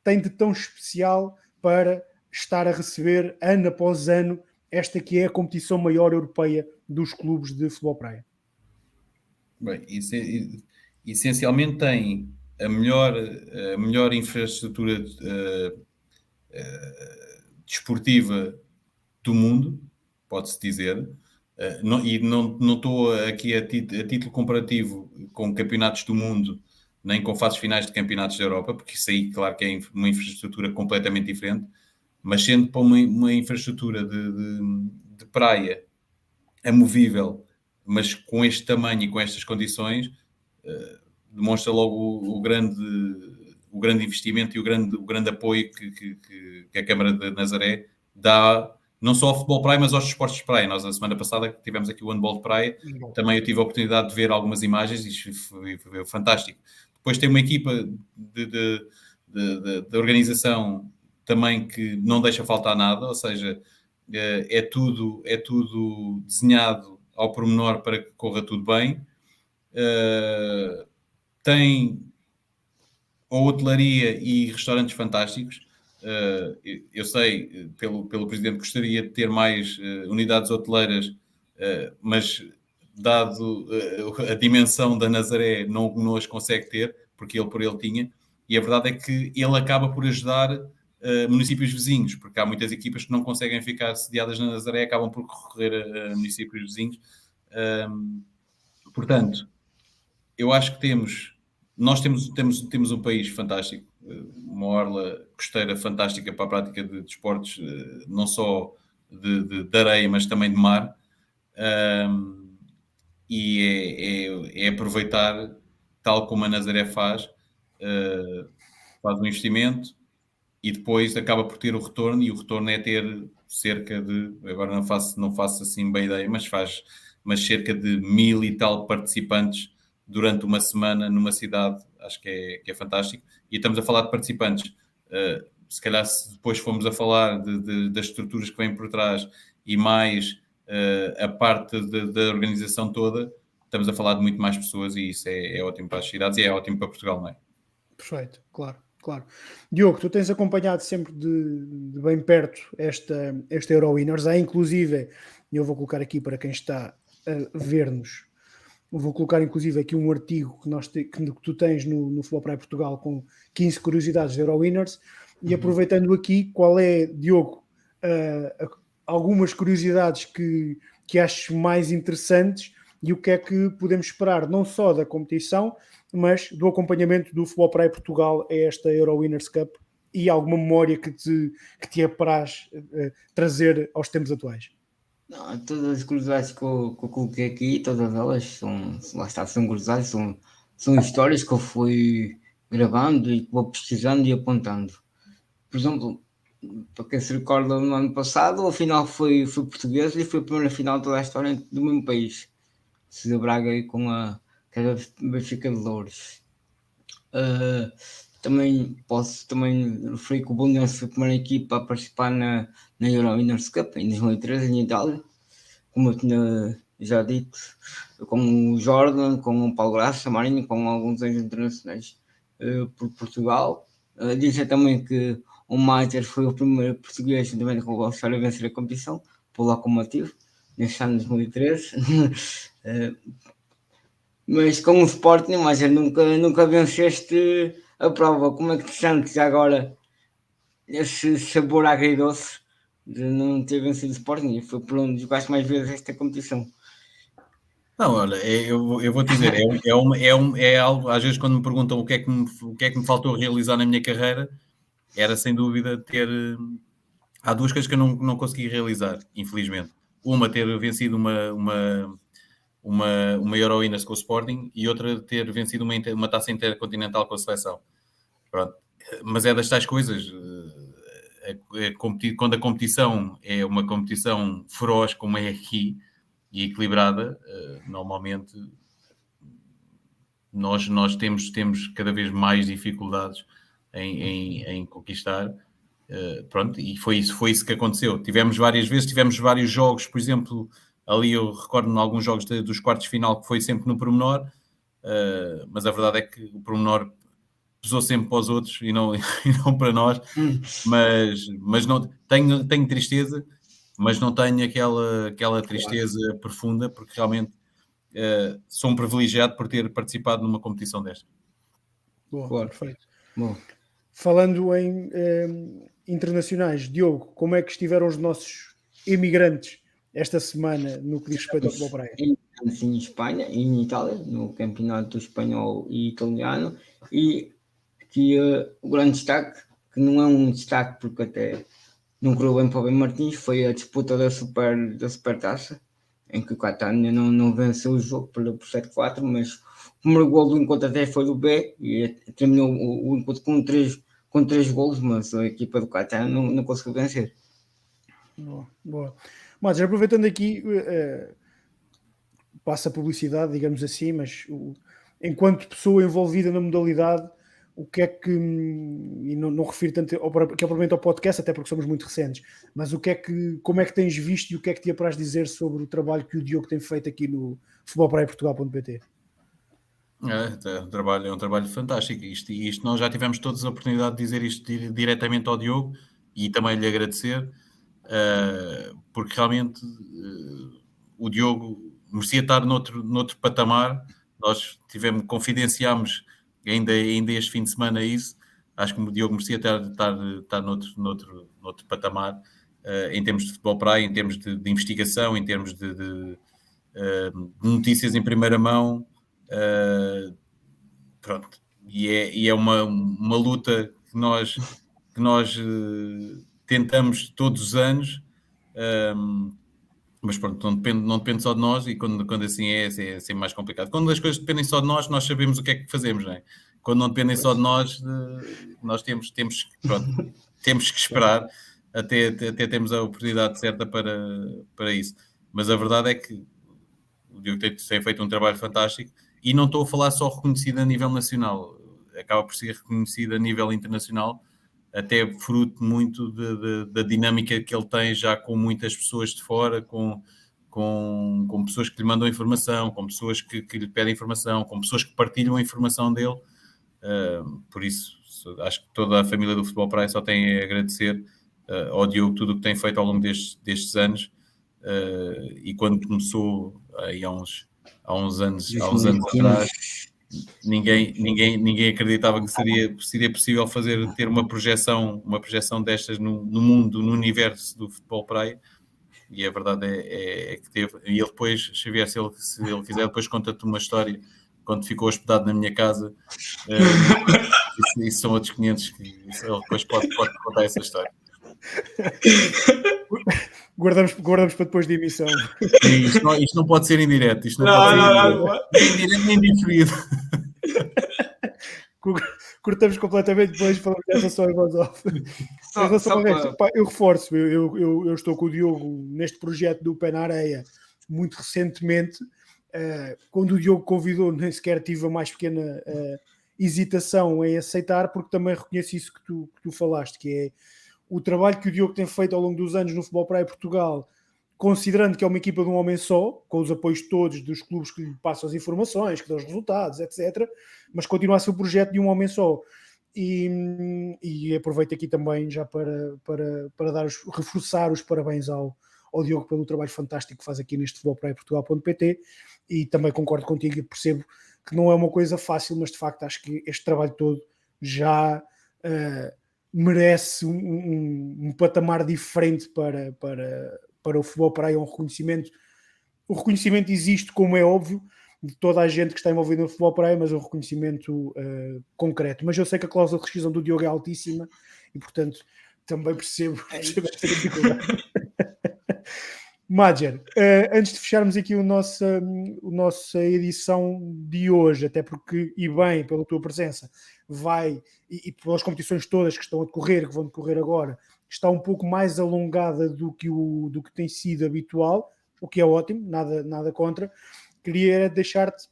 tem de tão especial para estar a receber ano após ano esta que é a competição maior europeia dos clubes de futebol praia? Bem, essencialmente tem a melhor infraestrutura desportiva do mundo, pode-se dizer, e não estou aqui a título comparativo com campeonatos do mundo, nem com fases finais de campeonatos da Europa, porque isso aí, claro que é uma infraestrutura completamente diferente, mas sendo para uma infraestrutura de praia amovível, mas com este tamanho e com estas condições, demonstra logo o grande investimento e o grande apoio que a Câmara de Nazaré dá, não só ao futebol praia, mas aos esportes de praia. Nós, a semana passada, tivemos aqui o handball de praia, também eu tive a oportunidade de ver algumas imagens e foi fantástico. Depois tem uma equipa de organização também que não deixa faltar nada, ou seja, é tudo desenhado ao pormenor para que corra tudo bem. Tem a hotelaria e restaurantes fantásticos. Eu sei, pelo Presidente, gostaria de ter mais unidades hoteleiras, mas dado a dimensão da Nazaré, não as consegue ter, porque ele por ele tinha. E a verdade é que ele acaba por ajudar municípios vizinhos, porque há muitas equipas que não conseguem ficar sediadas na Nazaré, acabam por recorrer a municípios vizinhos. Portanto, eu acho que nós temos um país fantástico, uma orla costeira fantástica para a prática de desportos, não só de areia, mas também de mar, e é aproveitar, tal como a Nazaré faz um investimento e depois acaba por ter o retorno, e o retorno é ter cerca de, agora não faço assim bem ideia, mas cerca de 1000 e tal participantes durante uma semana numa cidade. Acho que é fantástico. E estamos a falar de participantes, se calhar se depois formos a falar das estruturas que vêm por trás e mais a parte da organização toda, estamos a falar de muito mais pessoas e isso é ótimo para as cidades e é ótimo para Portugal, não é? Perfeito, claro, claro. Diogo, tu tens acompanhado sempre de bem perto esta Eurowinners. Há inclusive, eu vou colocar aqui para quem está a ver-nos, vou colocar inclusive aqui um artigo que tu tens no Futebol Praia Portugal com 15 curiosidades de Eurowinners. E aproveitando aqui, qual é, Diogo, algumas curiosidades que achas mais interessantes e o que é que podemos esperar não só da competição, mas do acompanhamento do Futebol Praia Portugal a esta Eurowinners Cup e alguma memória que te apraz trazer aos tempos atuais? Não, todas as curiosidades que eu coloquei aqui, todas elas são curiosidades, são histórias que eu fui gravando e que vou pesquisando e apontando. Por exemplo, para quem se recorda, no ano passado, a final foi portuguesa e foi a primeira final de toda a história do mesmo país. Se Braga aí com a Benfica de Loures. Também posso referir que o Bolonense foi a primeira equipa a participar na Eurowinners Cup em 2013 em Itália, como eu tinha já dito, com o Jordan, com o Paulo Graça, Marinho, com alguns ex internacionais por Portugal. Dizer também que o Maiter foi o primeiro português também com o a vencer a competição, pelo Locomotivo, neste ano de 2013. Mas com o Sporting, mas nunca venceste a prova. Como é que te sentes agora esse sabor agridoce de não ter vencido o Sporting? E foi por onde jogaste mais vezes esta competição. Não, olha, eu vou te dizer, é algo, às vezes quando me perguntam o que é que me faltou realizar na minha carreira, era sem dúvida ter... Há duas coisas que eu não consegui realizar, infelizmente. Uma, ter vencido uma Eurowinners com o Sporting e outra, ter vencido uma taça intercontinental com a seleção. Pronto. Mas é das tais coisas. Quando a competição é uma competição feroz como é aqui e equilibrada, normalmente nós temos cada vez mais dificuldades em conquistar. Pronto, e foi isso que aconteceu. Tivemos vários jogos, por exemplo, ali eu recordo-me de alguns jogos dos quartos de final que foi sempre no pormenor, mas a verdade é que o pormenor pesou sempre para os outros e não para nós. Mas não tenho tristeza, mas não tenho aquela tristeza profunda, porque realmente sou um privilegiado por ter participado numa competição desta. Boa, Claro. perfeito. Bom. Falando em internacionais, Diogo, como é que estiveram os nossos imigrantes esta semana no que diz respeito ao Futebol Praia? Em Espanha e em Itália, no campeonato espanhol e italiano, e aqui o grande destaque, que não é um destaque porque até não correu bem para o Ben Martins, foi a disputa da Supertaça, em que o Catania não venceu o jogo por 7-4, mas o primeiro gol do encontro até foi do B e terminou o encontro com 3 golos, mas a equipa do Catania não conseguiu vencer. Boa. Mas aproveitando aqui, passa a publicidade, digamos assim, mas enquanto pessoa envolvida na modalidade, o que é que, e não refiro tanto propriamente ao podcast, até porque somos muito recentes, mas como é que tens visto e o que é que te apraz dizer sobre o trabalho que o Diogo tem feito aqui no futebolpraia.portugal.pt? É um trabalho fantástico. Isto nós já tivemos todas a oportunidade de dizer isto diretamente ao Diogo e também lhe agradecer, porque realmente o Diogo merecia estar noutro patamar. Nós confidenciámos ainda este fim de semana isso. Acho que o Diogo merecia estar noutro patamar, em termos de futebol praia, em termos de investigação, em termos de notícias em primeira mão. Pronto. E é uma luta que nós tentamos todos os anos, mas pronto, não depende só de nós, e quando assim é sempre mais complicado. Quando as coisas dependem só de nós sabemos o que é que fazemos, não é? Quando não dependem só de nós temos que esperar até termos a oportunidade certa para isso. Mas a verdade é que o Diogo tem feito um trabalho fantástico, e não estou a falar só reconhecido a nível nacional, acaba por ser reconhecido a nível internacional, até fruto muito da dinâmica que ele tem já com muitas pessoas de fora, com pessoas que lhe mandam informação, com pessoas que lhe pedem informação, com pessoas que partilham a informação dele. Por isso, acho que toda a família do Futebol Praia só tem a agradecer ao Diogo tudo o que tem feito ao longo destes anos. E quando começou aí há uns anos atrás, ninguém acreditava que seria possível ter uma projeção destas no mundo, no universo do Futebol Praia. E a verdade é que teve. E ele depois, Xavier, se ele quiser, depois conta-te uma história quando ficou hospedado na minha casa. Isso são outros 500 que ele depois pode contar essa história. Guardamos para depois de emissão. Isto não pode ser indireto. Isto não pode ser indireto nem diferido. Cortamos completamente, depois falamos dessa só em voz off. Em relação ao resto, eu reforço, eu estou com o Diogo neste projeto do Pé na Areia muito recentemente. Quando o Diogo convidou, nem sequer tive a mais pequena hesitação em aceitar, porque também reconheço isso que tu falaste, que é o trabalho que o Diogo tem feito ao longo dos anos no Futebol Praia Portugal, considerando que é uma equipa de um homem só, com os apoios todos dos clubes que lhe passam as informações, que dão os resultados, etc., mas continua a ser o projeto de um homem só. E aproveito aqui também já para reforçar os parabéns ao Diogo pelo trabalho fantástico que faz aqui neste futebolpraia.portugal.pt, e também concordo contigo e percebo que não é uma coisa fácil, mas de facto acho que este trabalho todo já merece um patamar diferente para o Futebol Praia, um reconhecimento. O reconhecimento existe, como é óbvio, de toda a gente que está envolvida no Futebol Praia, mas um reconhecimento concreto. Mas eu sei que a cláusula de rescisão do Diogo é altíssima e, portanto, também percebo essa dificuldade. Madger, antes de fecharmos aqui a nossa edição de hoje, até porque, e bem, pela tua presença, e pelas competições todas que estão a decorrer, que vão decorrer agora, está um pouco mais alongada do que tem sido habitual, o que é ótimo, nada contra. Queria deixar-te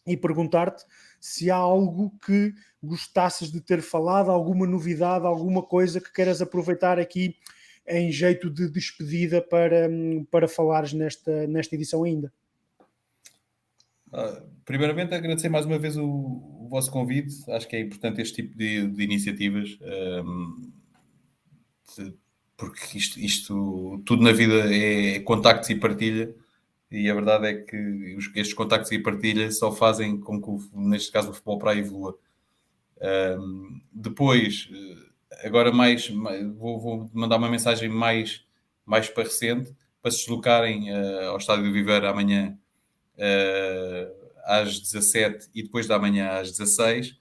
e perguntar-te se há algo que gostasses de ter falado, alguma novidade, alguma coisa que queiras aproveitar aqui em jeito de despedida para falares nesta edição ainda. Primeiramente, agradecer mais uma vez o vosso convite. Acho que é importante este tipo de iniciativas, porque isto tudo na vida é contactos e partilha, e a verdade é que estes contactos e partilha só fazem com que, neste caso, o Futebol Praia evolua. Depois, agora vou mandar uma mensagem mais para recente, para se deslocarem ao Estádio do Viveiro amanhã às 17 e depois da manhã às 16,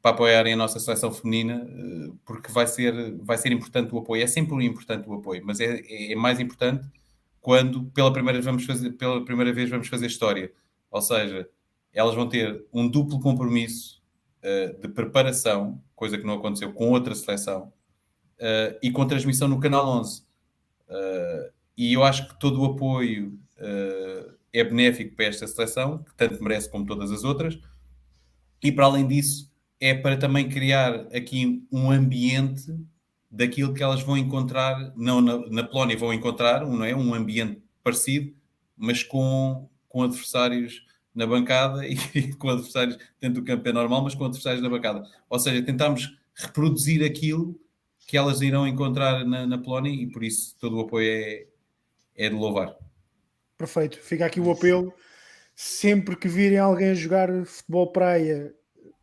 para apoiarem a nossa seleção feminina, porque vai ser importante o apoio. É sempre importante o apoio, mas é mais importante quando pela primeira vez vamos fazer história. Ou seja, elas vão ter um duplo compromisso de preparação, coisa que não aconteceu com outra seleção, e com transmissão no Canal 11. E eu acho que todo o apoio é benéfico para esta seleção, que tanto merece como todas as outras, e para além disso é para também criar aqui um ambiente daquilo que elas vão encontrar, não na Polónia vão encontrar, não é? Um ambiente parecido, mas com adversários na bancada e com adversários dentro do campo é normal, mas com adversários na bancada. Ou seja, tentamos reproduzir aquilo que elas irão encontrar na Polónia, e por isso todo o apoio é de louvar. Perfeito, fica aqui o apelo. Sempre que virem alguém jogar futebol praia,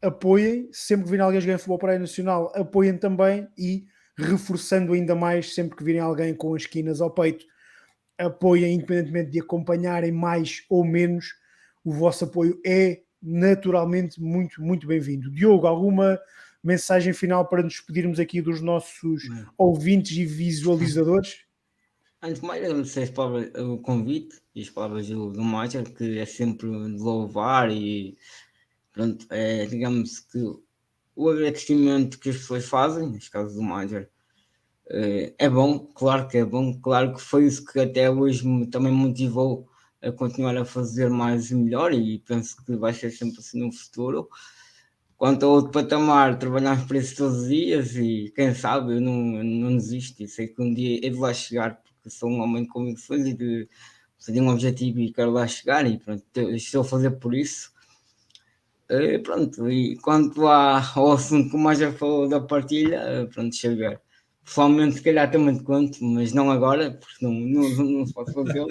apoiem. Sempre que virem alguém jogar futebol praia nacional, apoiem também, e reforçando ainda mais, sempre que virem alguém com as esquinas ao peito, apoiem, independentemente de acompanharem mais ou menos. O vosso apoio é naturalmente muito, muito bem-vindo. Diogo, alguma mensagem final para nos despedirmos aqui dos nossos ouvintes e visualizadores? Antes de mais, agradecer o convite e as palavras do Madger, que é sempre de louvar, e pronto, digamos que o agradecimento que as pessoas fazem, neste caso do Madger, é bom, claro que é bom, claro que foi isso que até hoje também motivou a continuar a fazer mais e melhor, e penso que vai ser sempre assim no futuro. quanto ao outro patamar, trabalhamos para isso todos os dias e quem sabe eu não desisto e sei que um dia é de lá chegar, porque sou um homem de convicções e de um objetivo e quero lá chegar e pronto, estou a fazer por isso. Pronto, e quanto ao assunto que o Major falou da partilha, pronto, deixa eu ver. Pessoalmente, se calhar também te conto, mas não agora, porque não se pode fazê-lo.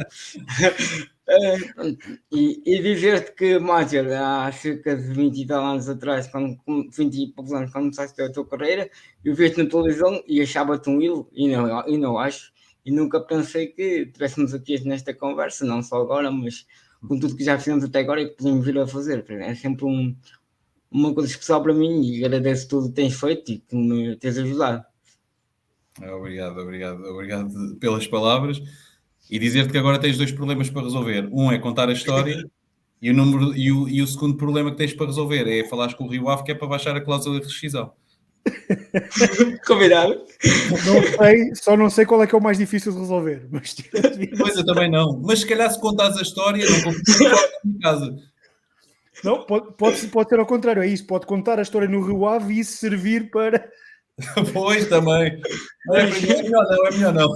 E dizer-te que, Major, há cerca de 20 e tal anos atrás, 20 e poucos anos, quando começaste a tua carreira, eu vi-te na televisão e achava-te um ídolo, e não acho, e nunca pensei que tivéssemos aqui nesta conversa, não só agora, mas com tudo que já fizemos até agora e que podemos vir a fazer. É sempre uma coisa especial para mim e agradeço tudo que tens feito e que me tens ajudado. Obrigado pelas palavras. E dizer-te que agora tens 2 problemas para resolver. Um é contar a história e o segundo problema que tens para resolver é falares com o Rio Ave, que é para baixar a cláusula de rescisão. Combinado? Só não sei qual é que é o mais difícil de resolver. Mas Pois eu também não. Mas se calhar se contares a história, não complica em casa. Não, pode ser ao contrário, é isso. Pode contar a história no Rio Ave e isso servir para... Pois, também. É melhor não.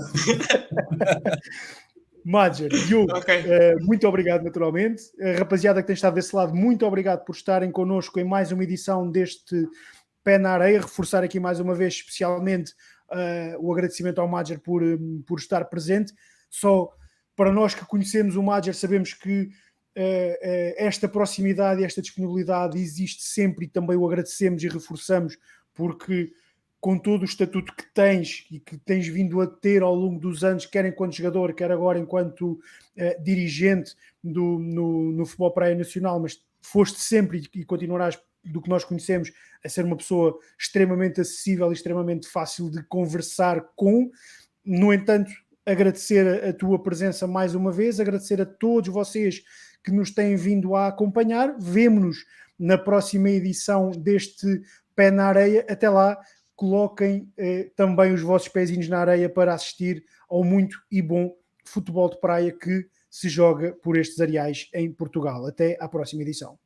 Major, Diogo, muito obrigado naturalmente. A rapaziada que tem estado desse lado, muito obrigado por estarem connosco em mais uma edição deste Pé na Areia. Reforçar aqui mais uma vez, especialmente, o agradecimento ao Major por estar presente. Só para nós que conhecemos o Major, sabemos que esta proximidade e esta disponibilidade existe sempre e também o agradecemos e reforçamos, porque com todo o estatuto que tens e que tens vindo a ter ao longo dos anos, quer enquanto jogador, quer agora enquanto dirigente no futebol praia nacional, mas foste sempre e continuarás, do que nós conhecemos, a ser uma pessoa extremamente acessível e extremamente fácil de conversar com. No entanto, agradecer a tua presença mais uma vez, agradecer a todos vocês que nos têm vindo a acompanhar. Vemo-nos na próxima edição deste Pé na Areia. Até lá, coloquem também os vossos pezinhos na areia para assistir ao muito e bom futebol de praia que se joga por estes areais em Portugal. Até à próxima edição.